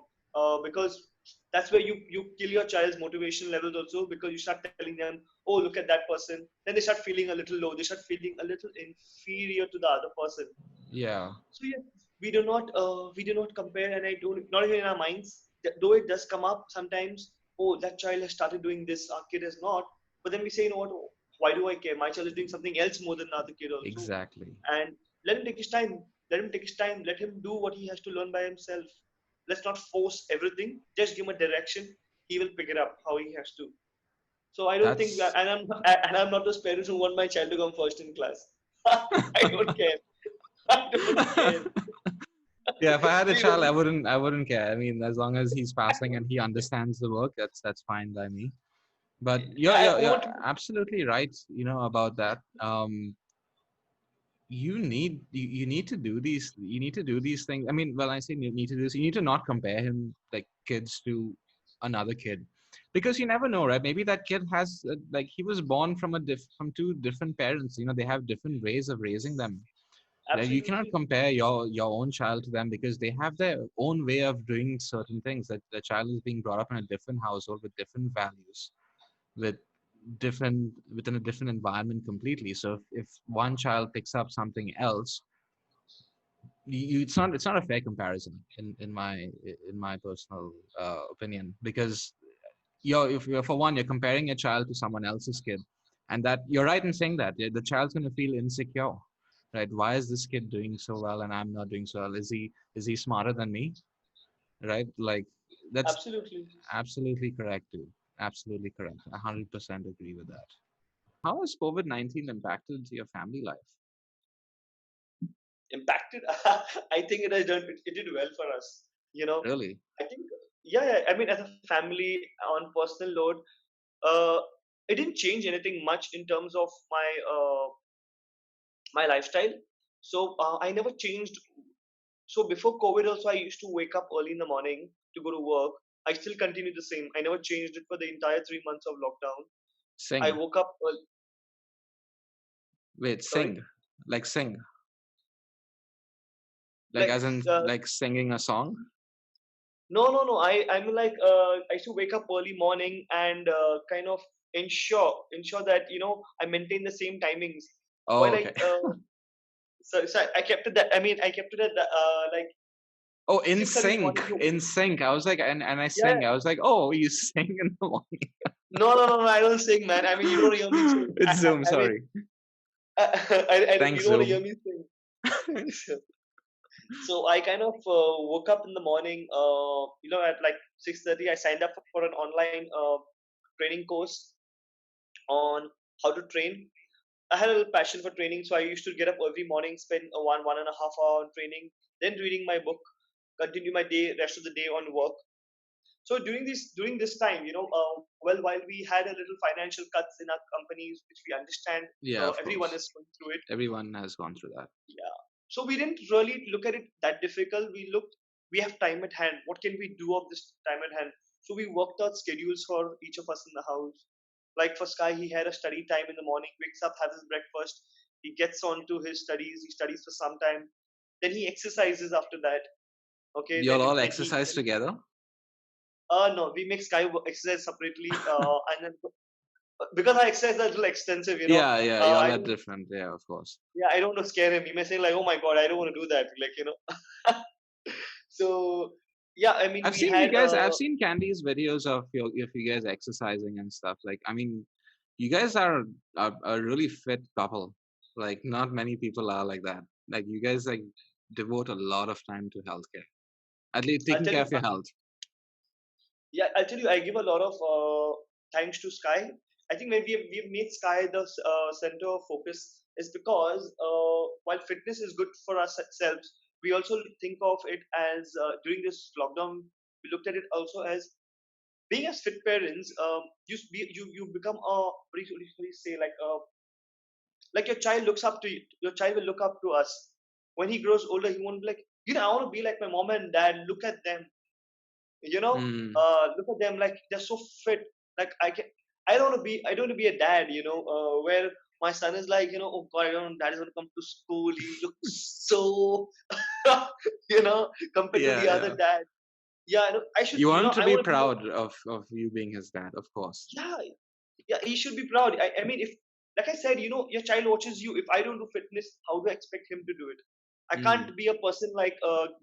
Because that's where you kill your child's motivation levels also, because you start telling them, oh, look at that person. Then they start feeling a little low. They start feeling a little inferior to the other person. Yeah, So yeah, we do not compare, and I don't, not even in our minds. Though it does come up sometimes. Oh, that child has started doing this. Our kid has not. But then we say, you know what? Why do I care? My child is doing something else more than the other kid also. exactly. And let him take his time. Let him take his time. Let him do what he has to learn by himself. Let's not force everything. Just give him a direction. He will pick it up how he has to. So I don't think, That's and I'm not those parents who want my child to come first in class. I don't care. I don't care. yeah. If I had a We child, don't. I wouldn't care. I mean, as long as he's passing and he understands the work, that's fine by me. But I you're want to. absolutely right. About that. You need to do these. You need to do these things. I mean, well, I say you need to do this. You need to not compare him like kids to another kid, because you never know, right? Maybe that kid has like he was born from from two different parents. They have different ways of raising them. Right? You cannot Absolutely. compare your own child to them because they have their own way of doing certain things. That the child is being brought up in a different household with different values, with different within a different environment completely. So if one child picks up something else, it's not a fair comparison in my personal opinion, because if you're, for one, you're comparing your child to someone else's kid, and that you're right in saying that the child's going to feel insecure, right? Why is this kid doing so well and I'm not doing so well? Is he smarter than me, right? Like, that's Absolutely. absolutely correct, dude. Absolutely correct. 100% agree with that. How has COVID-19 impacted your family life? Impacted. I think it has done. It did well for us. You know. Really? I think. Yeah, yeah. I mean, as a family, on personal load, uh, it didn't change anything much in terms of my lifestyle. So I never changed. So before COVID, also I used to wake up early in the morning to go to work. I still continue the same. I never changed it for the entire 3 months of lockdown. I Sing. woke up. Wait, Sorry. sing. Like sing. Like Like as in like singing a song? no, no, no. I mean, like I used to wake up early morning and kind of ensure that I maintain the same timings. Oh, While okay. so I kept it that, I mean, I kept it at like Oh, in 6:30 in the sync. morning. To, In sync. I was like, and I yeah, sing. yeah. I was like, oh, you sing in the morning. No, no, no, no. I don't sing, man. I mean, you don't hear me sing. It's Zoom, I mean, sorry. you Thanks, don't want to hear Zoom. me sing. So I kind of woke up in the morning, at like 6:30. I signed up for an online training course on how to train. I had a little passion for training, so I used to get up every morning, spend a 1.5 hour on training, then reading my book, continue my day, rest of the day on work. So during this time, well, while we had a little financial cuts in our companies, which we understand, Yeah, of everyone course. is going through it. Everyone has gone through that. Yeah. So we didn't really look at it that difficult. We have time at hand. What can we do of this time at hand? So we worked out schedules for each of us in the house. Like for Sky, he had a study time in the morning, wakes up, has his breakfast, he gets on to his studies, he studies for some time, then he exercises after that. Okay, You'll all then he exercise together? no, we make Sky exercise separately, and then because I exercise a little extensive, Yeah, yeah, y'all I are don't, different. Yeah, of course. yeah, I don't want to scare him. He may say like, "Oh my God, I don't want to do that." Like So yeah, I mean, I've we seen you had guys. I've seen Candy's videos of you guys exercising and stuff. Like, I mean, you guys are a really fit couple. Like, not many people are like that. Like, you guys like devote a lot of time to healthcare. At least I'll taking tell care you, of your health. yeah, I'll tell you, I give a lot of thanks to Sky. I think when we've made Sky the center of focus is because while fitness is good for ourselves, we also think of it as during this lockdown, we looked at it also as being as fit parents. You become a what do you say, like your child looks up to you. Your child will look up to us. When he grows older, he won't be like, I want to be like my mom and dad. Look at them, you know, Mm, look at them, like they're so fit. Like I don't want to be a dad, where my son is like, oh God, I don't, dad is going to come to school. He looks so, compared to Yeah, the other yeah. dad. Yeah, I should, You want him to I be want to be, proud of you being his dad, of course. yeah, yeah, he should be proud. I mean, if, like I said, your child watches you. If I don't do fitness, how do I expect him to do it? I Mm. can't be a person like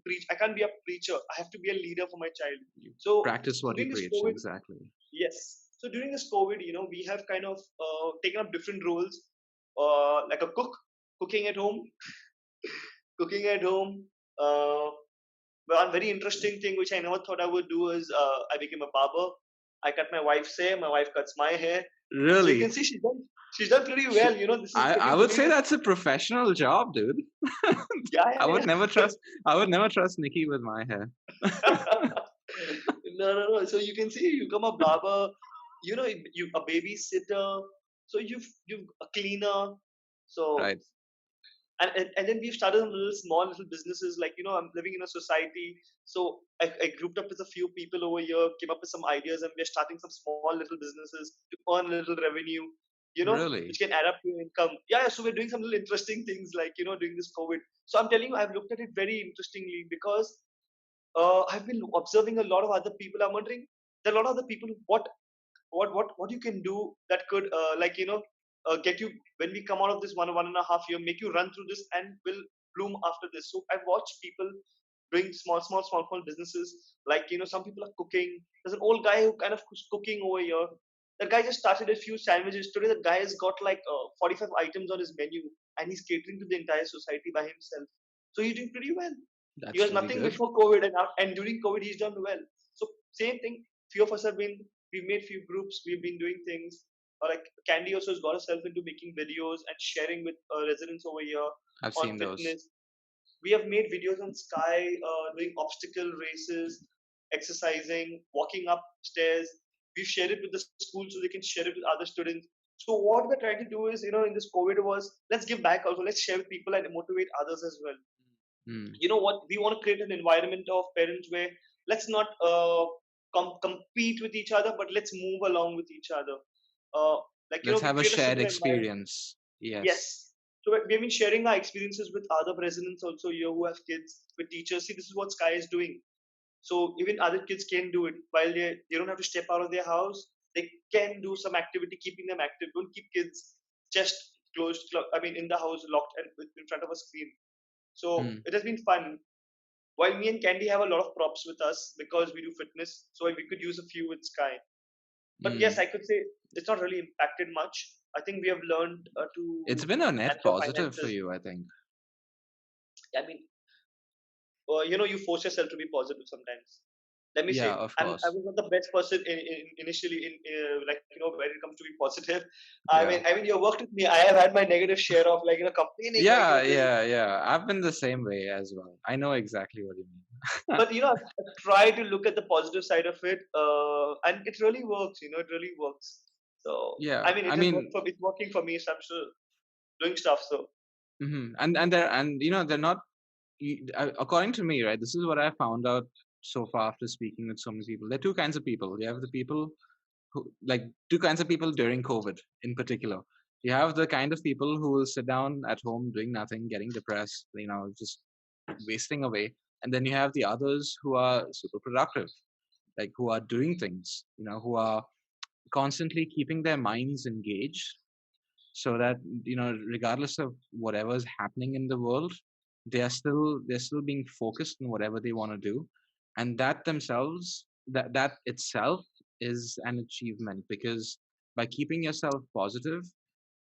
preach. I can't be a preacher. I have to be a leader for my child. You So, practice so what you during this preach, COVID, exactly. yes. So during this COVID, we have kind of taken up different roles, like a cook, cooking at home, cooking at home. Uh, one very interesting thing which I never thought I would do is I became a barber. I cut my wife's hair. My wife cuts my hair. So you can Really? see she's done pretty Sh- well. This is I getting would say believed. that's a professional job, dude. Yeah, I would yeah, never yeah. trust I would never trust Nikki with my hair. No, no, no. So you can see you become a barber. You a babysitter. So you've a cleaner. So Right. and then we've started some little businesses, like I'm living in a society, so I grouped up with a few people over here, came up with some ideas, and we're starting some small little businesses to earn a little revenue, which Really? can add up to your income. Yeah, yeah, so we're doing some little interesting things, like during this COVID. So I'm telling you, I've looked at it very interestingly, because I've been observing a lot of other people. I'm wondering, there are a lot of other people, what you can do that could get you, when we come out of this 1.5 year, make you run through this and will bloom after this. So I've watched people doing small businesses, like some people are cooking. There's an old guy who kind of is cooking over here. That guy just started a few sandwiches. Today the guy has got like 45 items on his menu, and he's catering to the entire society by himself. So he's doing pretty well. He That's was really nothing good. before COVID, and during COVID he's done well. So same thing. Few of us have been. We've made few groups. We've been doing things. Like Candy also has got herself into making videos and sharing with residents over here I've on seen those. fitness. We have made videos on Sky, doing obstacle races, exercising, walking up stairs. We've shared it with the school so they can share it with other students. So what we're trying to do is, in this COVID was, let's give back also. Let's share with people and motivate others as well. Mm. You know what? We want to create an environment of parents where, let's not compete with each other, but let's move along with each other. Uh, Let's we have a create a shared similar environment. experience. Yes. Yes. So we've been sharing our experiences with other presidents also here who have kids, with teachers. See, this is what Sky is doing. So even other kids can do it while they don't have to step out of their house. They can do some activity, keeping them active. Don't keep kids just closed. I mean, in the house, locked and in front of a screen. So Mm. it has been fun. While me and Candy have a lot of props with us because we do fitness, so we could use a few with Sky. But yes, Mm. I could say it's not really impacted much. I think we have learned It's to been a net manage our positive for finances. you, I think. I mean, you force yourself to be positive sometimes. Let me Yeah, say, of I course. was not the best person initially, in like when it comes to be positive. Yeah. I mean, you worked with me. I have had my negative share of, like, complaining, like, Yeah, there's. yeah, yeah. I've been the same way as well. I know exactly what you mean. But I try to look at the positive side of it, and it really works. It really works. So Yeah. I mean, I it has worked mean, for it's working for me. So I'm still doing stuff. So and they're not according to me, right? This is what I found out so far after speaking with so many people. There are two kinds of people. You have the people who, like, two kinds of people during COVID in particular. You have the kind of people who will sit down at home doing nothing, getting depressed, just wasting away. And then you have the others who are super productive, like who are doing things, who are constantly keeping their minds engaged so that, regardless of whatever's happening in the world, they're still being focused on whatever they want to do. And that itself is an achievement, because by keeping yourself positive,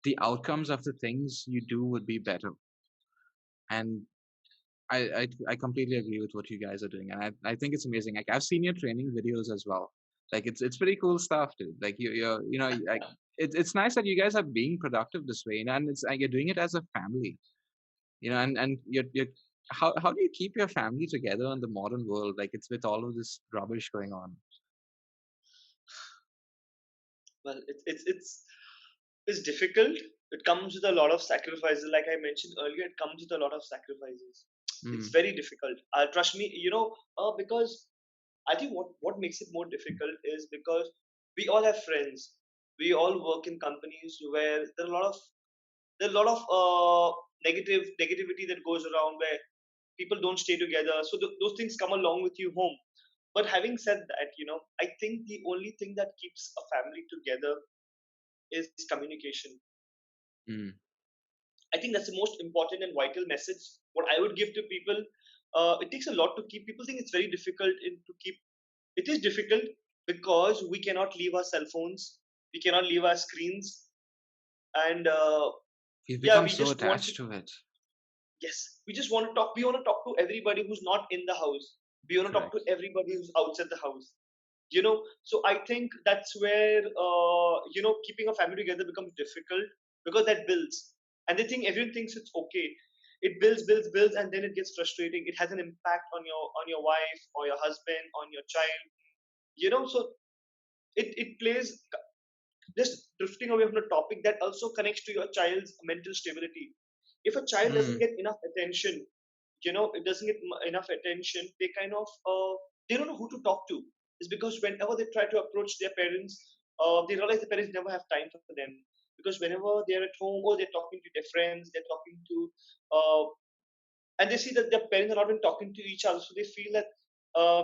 the outcomes of the things you do would be better. And I completely agree with what you guys are doing, and I think it's amazing. Like, I've seen your training videos as well. Like, it's pretty cool stuff, dude. Like, like, it's nice that you guys are being productive this way, and it's like you're doing it as a family. And you're how do you keep your family together in the modern world? Like, it's with all of this rubbish going on. well, it's difficult. It comes with a lot of sacrifices. Like I mentioned earlier, it comes with a lot of sacrifices. It's Mm, very difficult. Trust me, because I think what makes it more difficult is because we all have friends. We all work in companies where there are a lot of negativity that goes around, where people don't stay together. So those things come along with you home. But having said that, I think the only thing that keeps a family together is communication. Mm. I think that's the most important and vital message. What I would give to people, it takes a lot to keep. People think it's very difficult to keep. It is difficult because we cannot leave our cell phones, we cannot leave our screens, and We've yeah, become we so just want to. attached to it. Yes, we just want to talk. We want to talk to everybody who's not in the house. We want to talk to Correct. everybody who's outside the house. So I think that's where keeping a family together becomes difficult, because that builds, and they think everyone thinks it's okay. It builds, and then it gets frustrating. It has an impact on your wife or your husband, on your child. So it plays, just drifting away from the topic, that also connects to your child's mental stability. If a child doesn't Mm. get enough attention, it doesn't get enough attention, they kind of they don't know who to talk to. It's because whenever they try to approach their parents, they realize the parents never have time for them, because whenever they're at home, or they're talking to their friends, they're talking to uh, and they see that their parents are not even talking to each other, so they feel that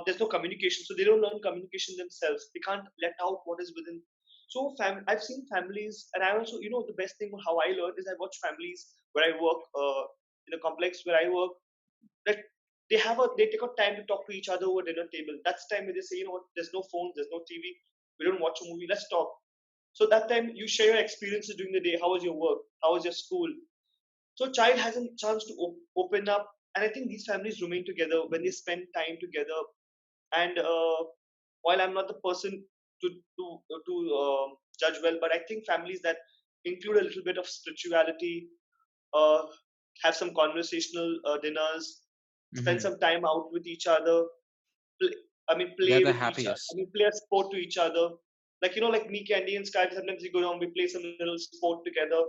there's no communication, so they don't learn communication themselves. They can't let out what is within. So I've seen families, and I also, the best thing how I learned is I watch families where I work, in a complex where I work, that they take out time to talk to each other over dinner table. That's time where they say, what, there's no phones, there's no TV, we don't watch a movie, let's talk. So that time you share your experiences during the day. How was your work? How was your school? So child has a chance to open up, and I think these families remain together when they spend time together. And while I'm not the person to judge well, but I think families that include a little bit of spirituality, uh, have some conversational dinners, spend Hmm. some time out with each other, play, They're play the with each other. happiest. Play a sport to each other. Like like me, Candy, and Sky. Sometimes we go down, we play some little sport together.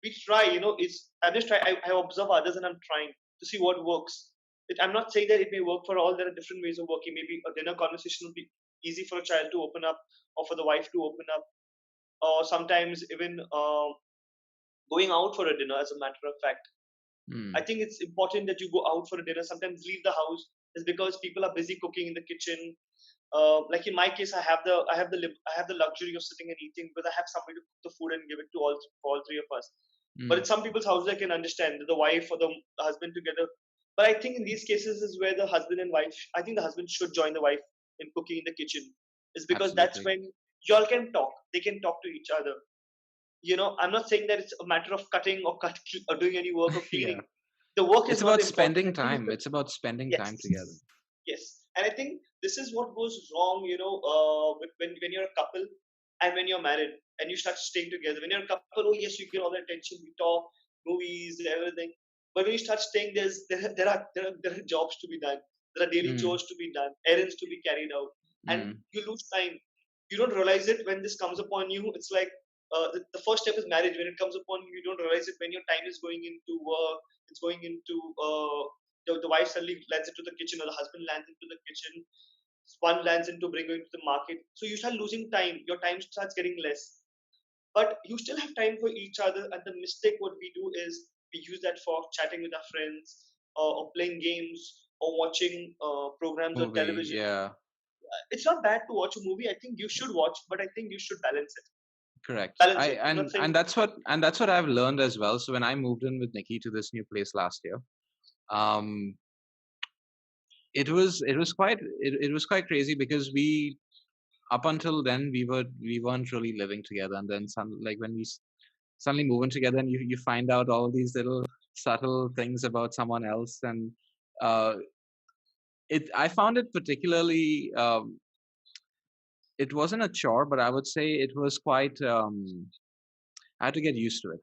We try. It's I'm just try. I observe others, and I'm trying to see what works. I'm not saying that it may work for all. There are different ways of working. Maybe a dinner conversation would be easy for a child to open up, or for the wife to open up, or sometimes even going out for a dinner. As a matter of fact, I Mm. think it's important that you go out for a dinner. Sometimes leave the house is because people are busy cooking in the kitchen. Like in my case, I have the luxury of sitting and eating, because I have somebody to cook the food and give it to all three of us. But in Mm. some people's houses, I can understand the wife or the husband together. But I think in these cases is where the husband and wife, I think the husband should join the wife in cooking in the kitchen. Is because that's Absolutely. when y'all can talk. They can talk to each other. I'm not saying that it's a matter of cutting or or doing any work or Yeah. cleaning. The work is It's not about the important. spending I think it's time. It's about spending yes, time together. yes, and I think this is what goes wrong, when you're a couple and when you're married and you start staying together. When you're a couple, oh yes, you get all the attention, we talk, movies, everything. But when you start staying, there are jobs to be done, there are daily Mm. chores to be done, errands to be carried out, and Mm. you lose time. You don't realize it when this comes upon you. It's like the first step is marriage. When it comes upon you, you don't realize it when your time is going into work. It's going into the wife suddenly lands into the kitchen, or the husband lands into the kitchen. One lands into bringing to the market. So you start losing time. Your time starts getting less. But you still have time for each other. And the mistake what we do is we use that for chatting with our friends, or playing games, or watching programs on Movie. television. Yeah. It's not bad to watch a movie. I think you should watch, but I think you should balance it. Correct. Balance I it. I'm not and saying that's what I've learned as well. So when I moved in with Nikki to this new place last year, um, it was quite crazy because we up until then we weren't really living together, and then like when suddenly moving together, and you find out all these little subtle things about someone else, and uh, it I found it particularly it wasn't a chore, but I would say it was quite I had to get used to it.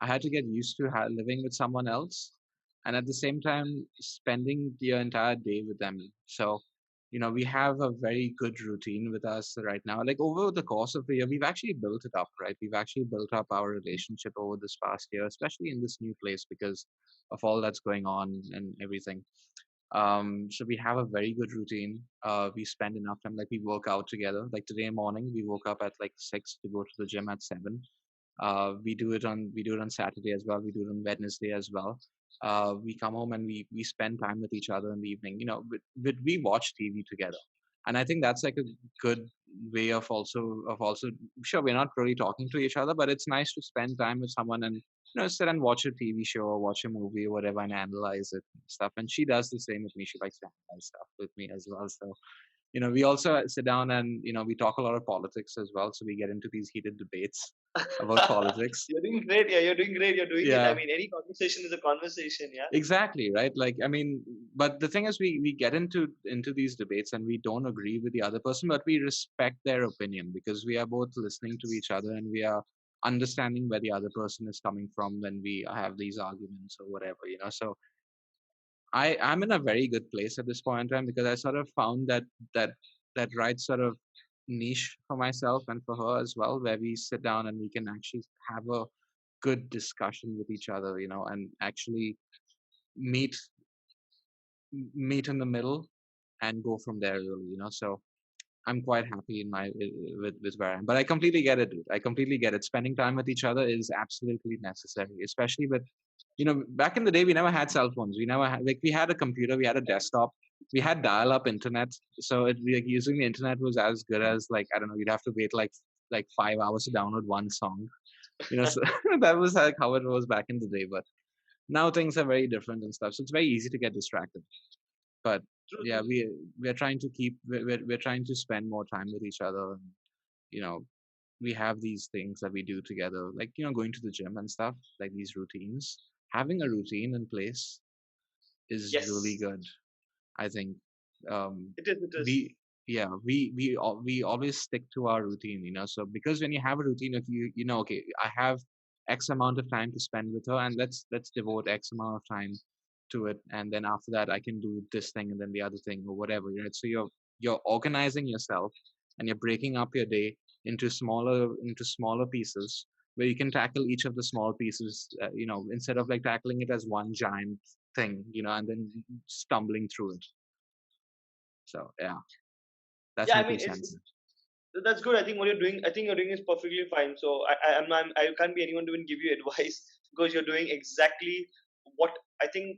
I had to get used to living with someone else, and at the same time spending the entire day with them. So, we have a very good routine with us right now. Like over the course of the year, we've actually built it up, right? We've actually built up our relationship over this past year, especially in this new place because of all that's going on and everything. So we have a very good routine. We spend enough time, like we work out together. Like today morning, we woke up at like 6 to go to the gym at 7. We do it on Saturday as well. We do it on Wednesday as well. We come home and we spend time with each other in the evening. We watch TV together, and I think that's like a good way of also sure we're not really talking to each other, but it's nice to spend time with someone and sit and watch a TV show or watch a movie or whatever and analyze it and stuff. And she does the same with me. She likes to analyze stuff with me as well. So we also sit down and we talk a lot of politics as well. So we get into these heated debates about politics. You're doing great. Yeah, you're doing great. You're doing it. I Yeah, mean, any conversation is a conversation. Yeah. exactly, right? Like, I mean, but the thing is, we get into these debates and we don't agree with the other person, but we respect their opinion because we are both listening to each other and we are understanding where the other person is coming from when we have these arguments or whatever. So I'm in a very good place at this point in time because I sort of found that that right sort of niche for myself and for her as well, where we sit down and we can actually have a good discussion with each other, and actually meet meet in the middle and go from there really. So I'm quite happy in my with where I am. But I completely get it, dude. I completely get it. Spending time with each other is absolutely necessary, especially with back in the day we never had cell phones. We never had, like, we had a computer, we had a desktop, we had dial-up internet. So like using the internet was as good as, like, I don't know, you'd have to wait like 5 hours to download one song. So that was like how it was back in the day. But now things are very different and stuff. So it's very easy to get distracted. But True, yeah, true. we're trying to we're trying to spend more time with each other. And, you know, we have these things that we do together, like going to the gym and stuff, like these routines. Having a routine in place is really Yes, good. I think it is. It is. we yeah we always stick to our routine. So because when you have a routine, if okay, I have X amount of time to spend with her, and let's devote X amount of time to it, and then after that I can do this thing and then the other thing or whatever. So you're organizing yourself and you're breaking up your day into smaller pieces where you can tackle each of the small pieces, instead of like tackling it as one giant thing, and then stumbling through it. So yeah, that's Yeah, my I mean, two cents. that's good. I think what you're doing, I think you're doing is perfectly fine. So I can't be anyone to even give you advice because you're doing exactly what I think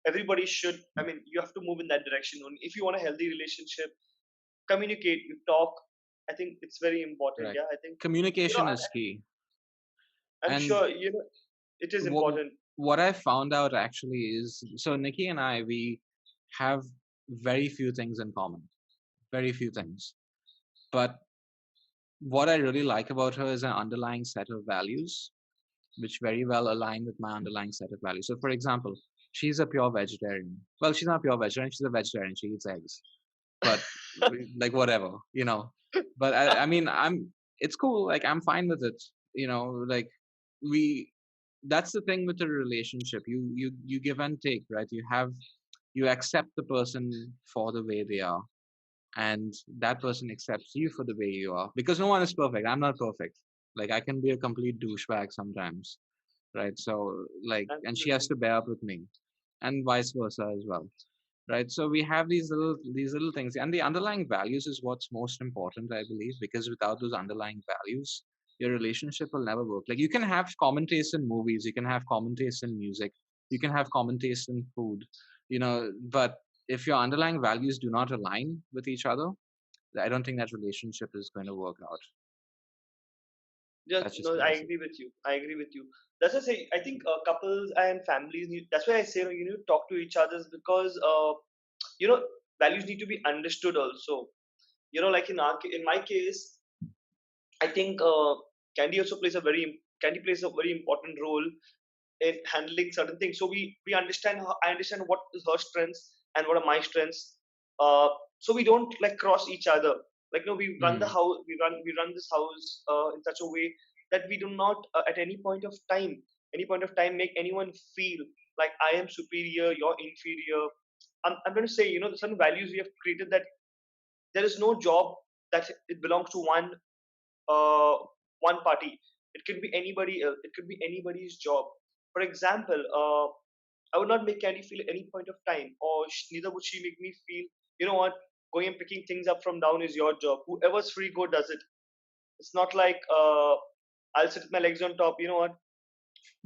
everybody should. I mean, you have to move in that direction. If you want a healthy relationship, communicate, you talk. I think it's very important. Correct. Yeah, I think Communication is key. I'm And sure it is what important. what I found out actually is, so Nikki and I, we have very few things in common, very few things. But what I really like about her is an underlying set of values, which very well align with my underlying set of values. So, for example, she's a pure vegetarian. Well, she's not a pure vegetarian; she's a vegetarian. She eats eggs, but like whatever. But I mean, it's cool. Like, I'm fine with it. Like, we. That's the thing with a relationship. You give and take, right? You accept the person for the way they are, and that person accepts you for the way you are. Because no one is perfect. I'm not perfect. Like, I can be a complete douchebag sometimes, right? So, like, and she has Absolutely. to bear up with me, and vice versa as well, right? So we have these little things, and the underlying values is what's most important, I believe, because without those underlying values, your relationship will never work. Like, you can have common taste in movies, you can have common taste in music, you can have common taste in food, but if your underlying values do not align with each other, I don't think that relationship is going to work out. Just That's just no, what I I say. agree with you. I agree with you. That's why I say I think couples and families need. That's why I say you need to talk to each other because you know values need to be understood also. Like in my case, I think Candy plays a very important role in handling certain things. So we understand I understand what is her strengths and what are my strengths. So we don't like cross each other. Like no, we run the Hmm. house. We run this house in such a way that we do not at any point of time make anyone feel like I am superior, you're inferior. I'm going to say the certain values we have created that there is no job that it belongs to uh, one party. It could be anybody else. It could be anybody's job. For example, I would not make Candy feel at any point of time, or neither would she make me feel, you know what, going and picking things up from down is your job. Whoever's free, go does it. It's not like I'll sit with my legs on top. You know what?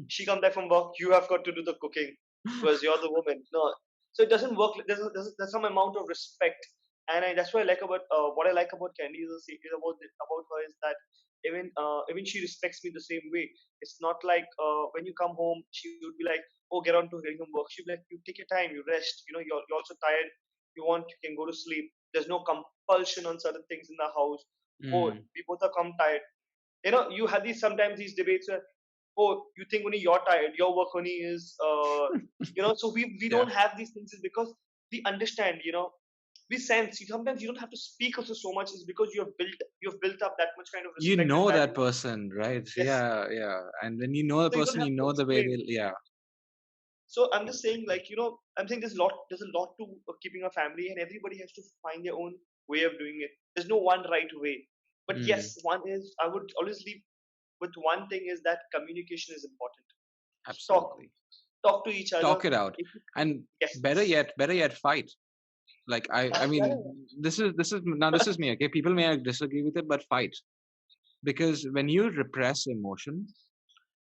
She comes back from work. You have got to do the cooking because you're the woman. No, so it doesn't work. There's some amount of respect, and that's what I like about what I like about Candy is about her is that even she respects me the same way. It's not like when you come home, she would be like, "Oh, get on to getting home work." She'd be like, "You take your time, you rest. You know, you're also tired. You can go to sleep. There's no compulsion on certain things in the house. Oh, Mm. we both are come tired. You have sometimes these debates where, oh, you think only you're tired, your work only is so we Yeah. don't have these things is because we understand, we sense. Sometimes you don't have to speak also so much is because you have built up that much kind of You respect and know that, that person, right? yes. Yeah, yeah. And when you know the So you don't person, have you to know the way explain. they, yeah, So I'm just saying, exactly. I'm saying there's a lot to keeping a family, and everybody has to find their own way of doing it. There's no one right way. But Mm, yes, one is I would always leave with one thing is that communication is important. Talk absolutely. talk to each other. Talk it out. If you, And yes. better yet, fight. Like I Yeah, mean, this is me, okay? People may disagree with it, but fight. Because when you repress emotion,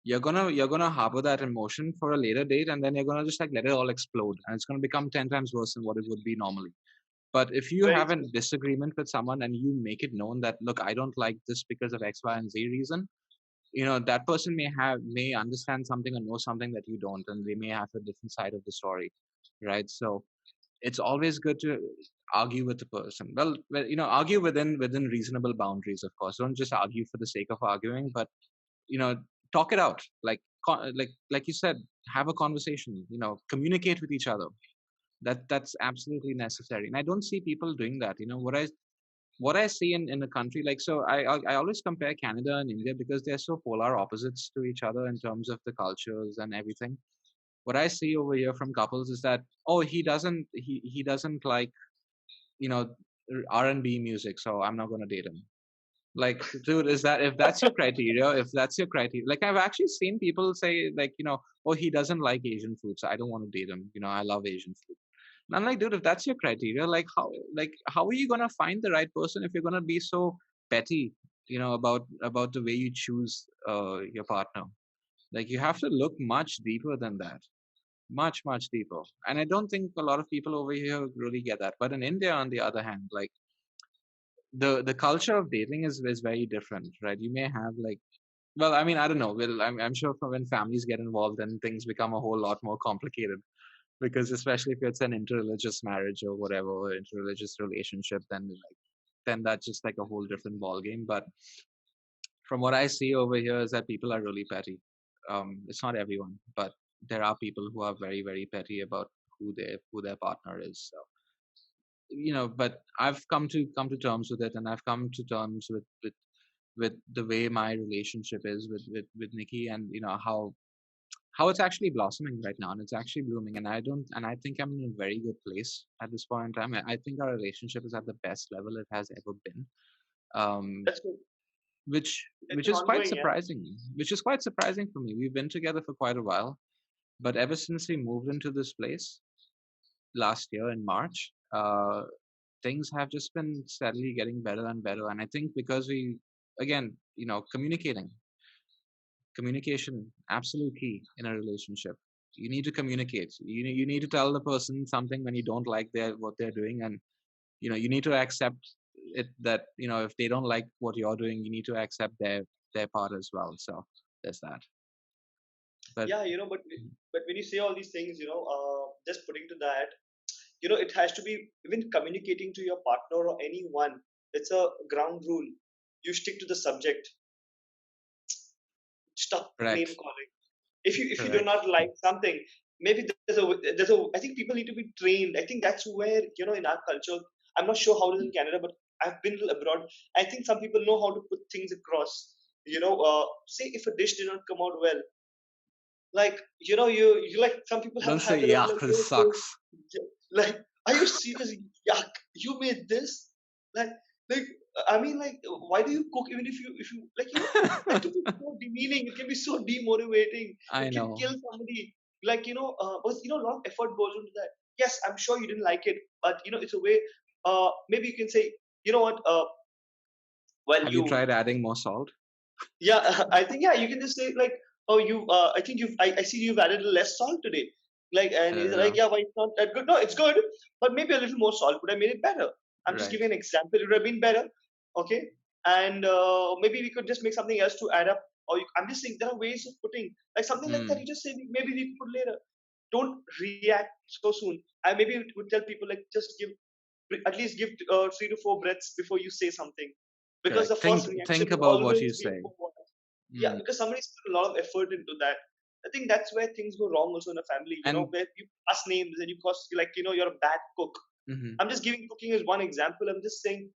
you're gonna harbor that emotion for a later date, and then you're gonna just like let it all explode, and it's gonna become 10 times worse than what it would be normally. But if you very have a true. disagreement with someone and you make it known that, look, I don't like this because of X, Y, and Z reason, that person may understand something or know something that you don't, and they may have a different side of the story, right? So it's always good to argue with the person. Well, argue within reasonable boundaries, of course. Don't just argue for the sake of arguing, but you know talk it out, like you said, have a conversation, communicate with each other. That's absolutely necessary, and I don't see people doing that. What I see in a country like, so I always compare Canada and India because they're so polar opposites to each other in terms of the cultures and everything. What I see over here from couples is that, oh, he doesn't like, you know R&B music, so I'm not going to date him. Like, dude, is that, if that's your criteria, if that's your criteria, like I've actually seen people say, like, oh, he doesn't like Asian food, so I don't want to date him. I love Asian food. And I'm like, dude, if that's your criteria, like how are you gonna find the right person if you're gonna be so petty, about the way you choose your partner? Like, you have to look much deeper than that, much much deeper. And I don't think a lot of people over here really get that. But in India, on the other hand, like, the culture of dating is very different, right? You may have, like, well, I mean, I don't know. Well, I'm sure from when families get involved, then things become a whole lot more complicated, because especially if it's an interreligious marriage or whatever, or interreligious relationship, then that's just like a whole different ball game. But from what I see over here is that people are really petty. It's not everyone, but there are people who are very very petty about who their partner is. So, but I've come to terms with it, and I've come to terms with the way my relationship is with Nikki, and how it's actually blossoming right now, and it's actually blooming. And I think I'm in a very good place at this point in time. I think our relationship is at the best level it has ever been. um That's good. which It's is quite ongoing, yeah. surprising, for me. We've been together for quite a while, but ever since we moved into this place last year in March, things have just been steadily getting better and better. And I think because we, again, communication, absolute key in a relationship. You need to communicate. You need to tell the person something when you don't like what they're doing, and you need to accept it, that if they don't like what you're doing, you need to accept their part as well. So there's that. But Yeah, but when you say all these things, just putting to that, it has to be even communicating to your partner or anyone. It's a ground rule. You stick to the subject. Stop name correct, calling. If you do correct. not like something, maybe there's a I think people need to be trained. I think that's where, in our culture, I'm not sure how it is in Canada, but I've been abroad. I think some people know how to put things across. Say if a dish did not come out well, like, you like, some people have Don't a say habit of yuck. like, This sucks. like, are you serious? Yuck, you made this? like like I mean, like, why do you cook? Even if you like, that can be so demeaning, it can be so demotivating, I it can know. kill somebody. like because a lot of effort goes into that. Yes, I'm sure you didn't like it, but it's a way. Maybe you can say, you know what? Well, Have you you tried adding more salt? yeah, I think yeah, you can just say like, oh, I think I see you've added less salt today. Like, and he's like, Uh, yeah, why it's not that good? No, it's good, but maybe a little more salt would have made it better. I'm just right. giving an example. It would have been better, okay? And maybe we could just make something else to add up. I'm just saying there are ways of putting like something like that. Hmm. You just say maybe we could put later. Don't react so soon. I maybe would tell people like just give at least give 3 to 4 breaths before you say something, because the Correct. first reaction Think will about what you always be say. poor. Yeah, Mm. because somebody's put a lot of effort into that. I think that's where things go wrong also in a family, And where you pass names and you cause like, you're a bad cook. mhm, I'm just giving cooking as one example. I'm just saying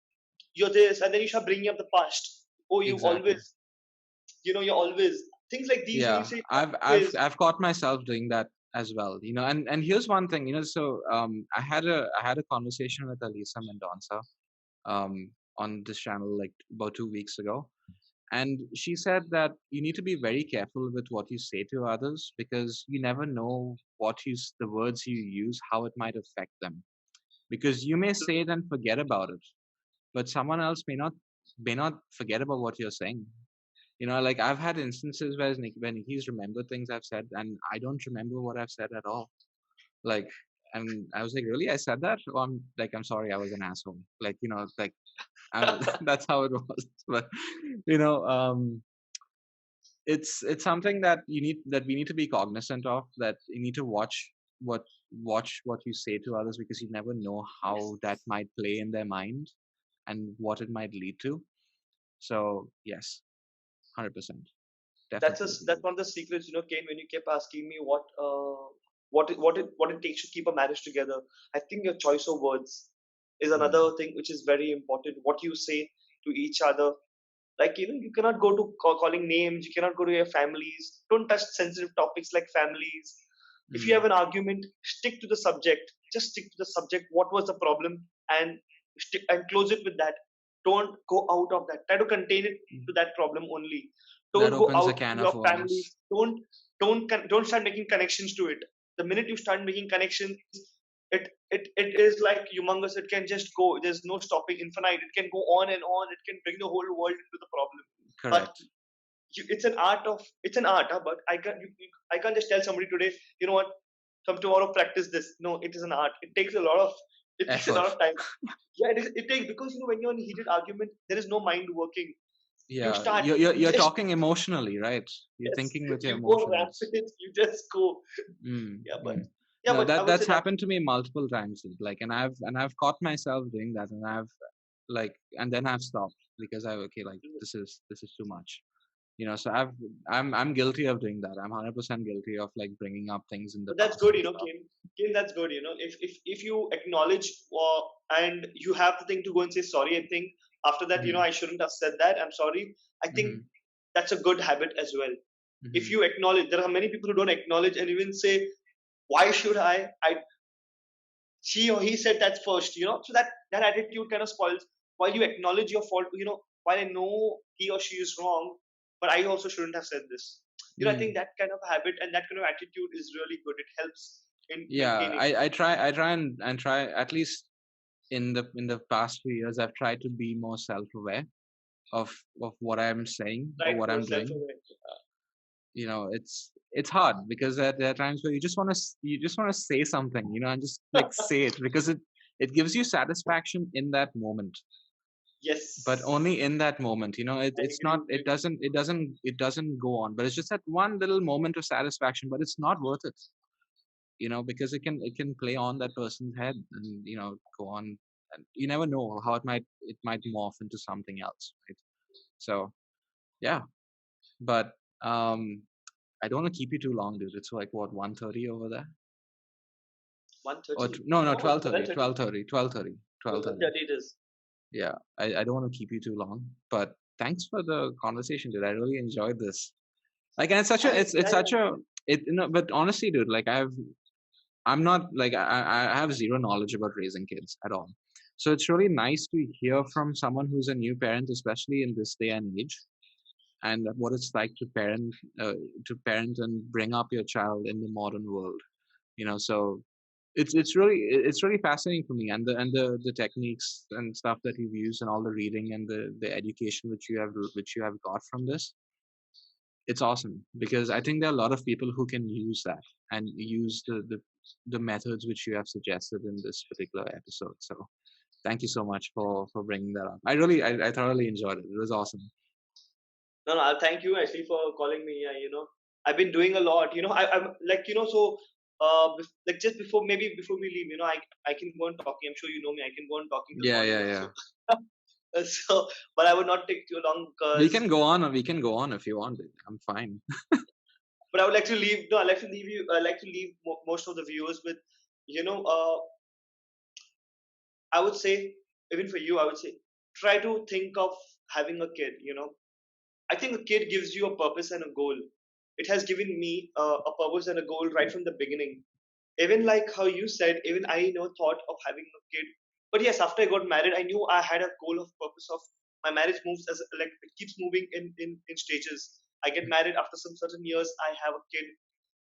you're this, and then you start bringing up the past. Oh, you exactly. always, you're always things like these when you Yeah, say I've always. I've caught myself doing that as well. And here's one thing. So I had a conversation with Alisa Mendonça on this channel like about 2 weeks ago. And she said that you need to be very careful with what you say to others because you never know the words you use, how it might affect them. Because you may say it and forget about it, but someone else may not forget about what you're saying. Like I've had instances when he's remembered things I've said and I don't remember what I've said at all. Like, and I was like, really, I said that? Well, I'm sorry, I was an asshole. Like, that's how it was. But you know, it's something that we need to be cognizant of. That you need to what watch what you say to others because you never know Yes. how that might play in their mind and what it might lead to. So yes, 100%, definitely agree That's with one of the secrets, Kane, when you kept asking me what it takes to keep a marriage together. I think your choice of words is you. Mm, another thing which is very important. What you say to each other, like you cannot go to calling names. You cannot go to your families. Don't touch sensitive topics like families. If you have mm, an argument, stick to the subject. Just stick to the subject. What was the problem, and close it with that. Don't go out of that. Try to contain it mm. to that problem only. That Don't go opens a out to can of your worms. families. Don't start making connections to it. The minute you start making connections, it is like humongous. It can just go. There's no stopping, infinite. It can go on and on. It can bring the whole world into the problem. But Correct. it's an art, huh? But I can't just tell somebody today, you know what, come tomorrow practice this. No, it is an art. It takes a lot Effort. of time. Yeah, it takes, because when you're in a heated argument, there is no mind working. You Yeah, start, you you're just talking emotionally, right? You're yes, thinking with your you go emotions. rampant. You just go. Mm, Yeah, but mm. yeah, No, but I would that's say that happened to me multiple times. Dude. Like, and I've caught myself doing that, and and then I've stopped because okay, like this is too much. So I'm guilty of doing that. I'm 100% guilty of like bringing up things in the but that's past good, and stuff. Kim. Kim, that's good. If you acknowledge, and you have the thing to go and say sorry. I think after that, Hmm. I shouldn't have said that. I'm sorry. I think Hmm. that's a good habit as well. If Hmm. you acknowledge, there are many people who don't acknowledge and even say, "Why should I?" She or he said that first. So that attitude kind of spoils. While you acknowledge your fault, while I know he or she is wrong, but I also shouldn't have said this. I think Mm. that kind of habit and that kind of attitude is really good. It helps in Yeah, maintaining I try at least in the past few years. I've tried to be more self-aware of what I'm saying or right what more I'm doing. self-aware. It's hard because there are times where you just want to say something, and just like say it because it gives you satisfaction in that moment, but Yes, only in that moment. I It's agree not with you. it doesn't go on, but it's just that one little moment of satisfaction, but it's not worth it, because it can play on that person's head and go on, and you never know how it might morph into something else, right? So yeah, but um I don't want to keep you too long, dude. It's like what, 1:30 over there? Or 1:30. no, no, No, it's 12:30, 12:30. 12:30, 12:30, 12:30. 12:30 it is. Yeah, I don't want to keep you too long, but thanks for the conversation, dude. I really enjoyed this. Like, and it's such a, I it's yeah, such a, but honestly, dude, like I'm not like I have zero knowledge about raising kids at all. So it's really nice to hear from someone who's a new parent, especially in this day and age. and what it's like to parent and bring up your child in the modern world. So it's really fascinating for me, and the techniques and stuff that you've used, and all the reading and the education which you have got from this. It's awesome, because I think there are a lot of people who can use that and use the methods which you have suggested in this particular episode. So thank you so much for bringing that up. I thoroughly enjoyed it. It was awesome. No, no, thank you actually for calling me. Yeah, I've been doing a lot. I'm like, so like just before, maybe before we leave, I can go on talking. I'm sure you know me. I can go on talking till Yeah, morning. yeah, yeah. So, but I would not take too long We because. can go on. We can go on if you want. I'm fine. But I would like to leave. No, I like to leave you. I like to leave most of the viewers with, you know, uh, I would say, even for you, I would say, try to think of having a kid. I think a kid gives you a purpose and a goal. It has given me a purpose and a goal right from the beginning. Even like how you said, even I never thought of having a kid. But yes, after I got married, I knew I had a goal of purpose of my marriage moves as like it keeps moving in stages. I get married after some certain years, I have a kid,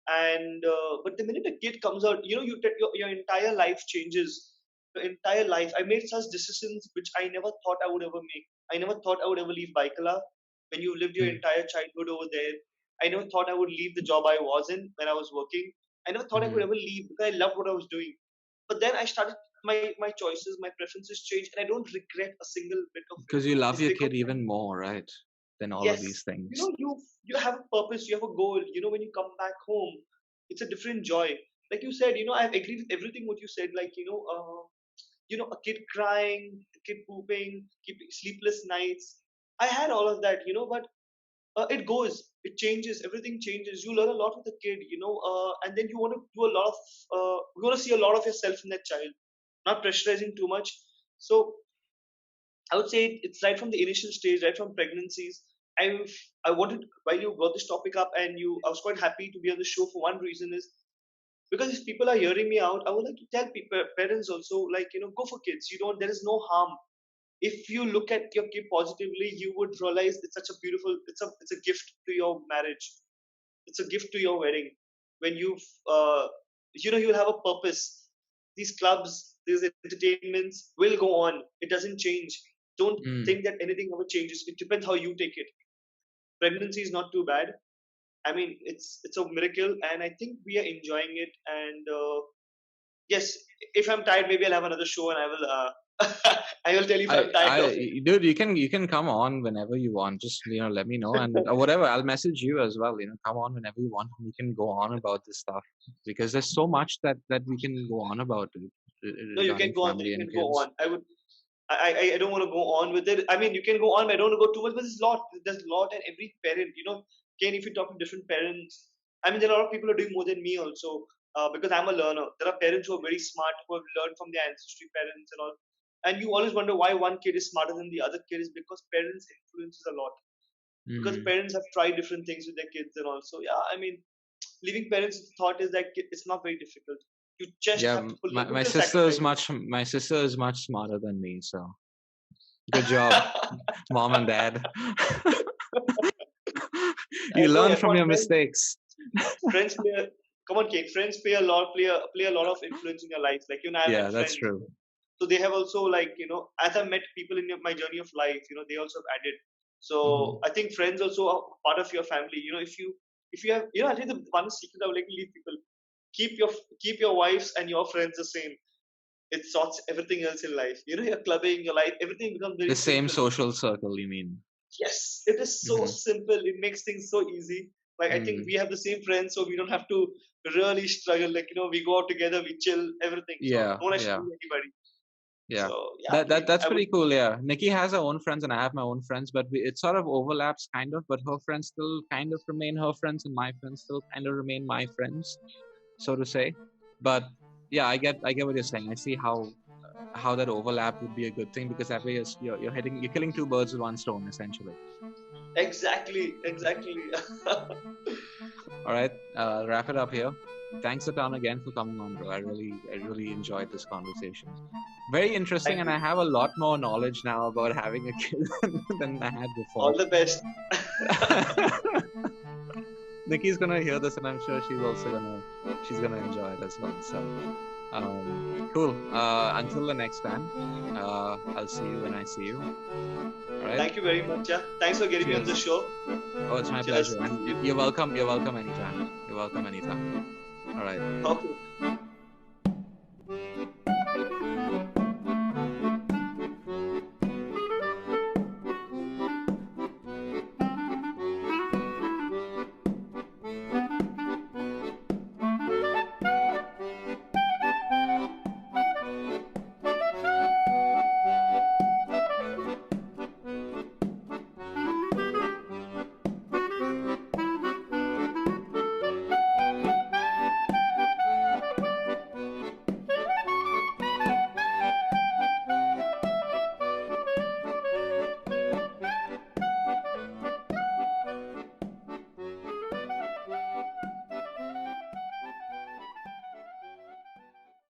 and but the minute a kid comes out, your entire life changes. Your entire life, I made such decisions which I never thought I would ever make. I never thought I would ever leave Baikala when you lived your Mm, entire childhood over there. I never thought I would leave the job I was in when I was working. I never thought I could mhm. ever leave because I loved what I was doing. But then I started, my choices, my preferences changed, and I don't regret a single bit of it. Because you love It's your because kid even more, right, than all of these yes, things. you have a purpose, you have a goal. When you come back home, it's a different joy. Like you said, I agree with everything what you said. Like a kid crying, a kid pooping, keeping sleepless nights. I had all of that, but it goes, it changes, everything changes. You learn a lot with the kid, and then you want to do a lot of, you want to see a lot of yourself in that child, not pressurizing too much. So I would say it's right from the initial stage, right from pregnancies. I wanted, while you brought this topic up, and I was quite happy to be on the show for one reason is because if people are hearing me out, I would like to tell people, parents also, like, go for kids. There is no harm. If you look at your kid positively, you would realize it's such a beautiful, it's a gift to your marriage. It's a gift to your wedding. When you'll have a purpose. These clubs, these entertainments will go on. It doesn't change. Don't Mm. think that anything ever changes. It depends how you take it. Pregnancy is not too bad. I mean, it's a miracle, and I think we are enjoying it. And yes, if I'm tired, maybe I'll have another show, and I will. I will tell you if I'm tired of it. Dude, you can come on whenever you want. Just let me know, and whatever. I'll message you as well. Come on whenever you want. We can go on about this stuff, because there's so much that we can go on about No, you can regarding go on. You family and can go kids. on. I don't want to go on with it. I mean, you can go on, but I don't want to go too much. But there's a lot. There's a lot, and every parent, Ken, if you talk to different parents, I mean, there are a lot of people who are doing more than me also. Because I'm a learner. There are parents who are very smart, who have learned from their ancestry parents and all. And you always wonder why one kid is smarter than the other kid is because parents influences a lot. Because Mm. parents have tried different things with their kids and all. So yeah, I mean, leaving parents' thought is that it's not very difficult. You just Yeah, have to put my, a my little sister is sacrifices. much smarter than me. So good job, mom and dad. You No, learn yeah, come from on, your friends. mistakes. Friends play. Come on, Kate. Friends play a lot of influence in your life. Like I've Yeah, met that's friends, true. so they have also like as I've met people in my journey of life, they also have added. So Hmm. I think friends also are part of your family. If you have, I think the one secret I would like to leave people: keep your keep your wives and your friends the same. It sorts everything else in life. Your clubbing, your life, everything becomes very The same simple. social circle, you mean? Yes, it is so Hmm. simple. It makes things so easy. Like I think Mm. we have the same friends, so we don't have to really struggle. Like we go out together, we chill, everything. So Yeah, no one has to yeah, do anybody. yeah. So yeah, That's I would. pretty cool. Yeah, Nikki has her own friends, and I have my own friends, but it sort of overlaps, kind of. But her friends still kind of remain her friends, and my friends still kind of remain my friends, so to say. But yeah, I get what you're saying. I see how that overlap would be a good thing, because that way you're killing two birds with one stone, essentially. Exactly. All right, wrap it up here. Thanks a ton again for coming on, bro. I really enjoyed this conversation. Very interesting, Thank and you. I have a lot more knowledge now about having a kid than I had All before. the best. Nikki's gonna hear this, and I'm sure she's gonna enjoy it as well. So, cool. Until the next time, I'll see you when I see you. All right. Thank you very much. Yeah. Thanks for getting me on the Cheers. show. Oh, it's my Cheers. pleasure. And you're welcome. You're welcome anytime. You're welcome anytime. All right. Okay.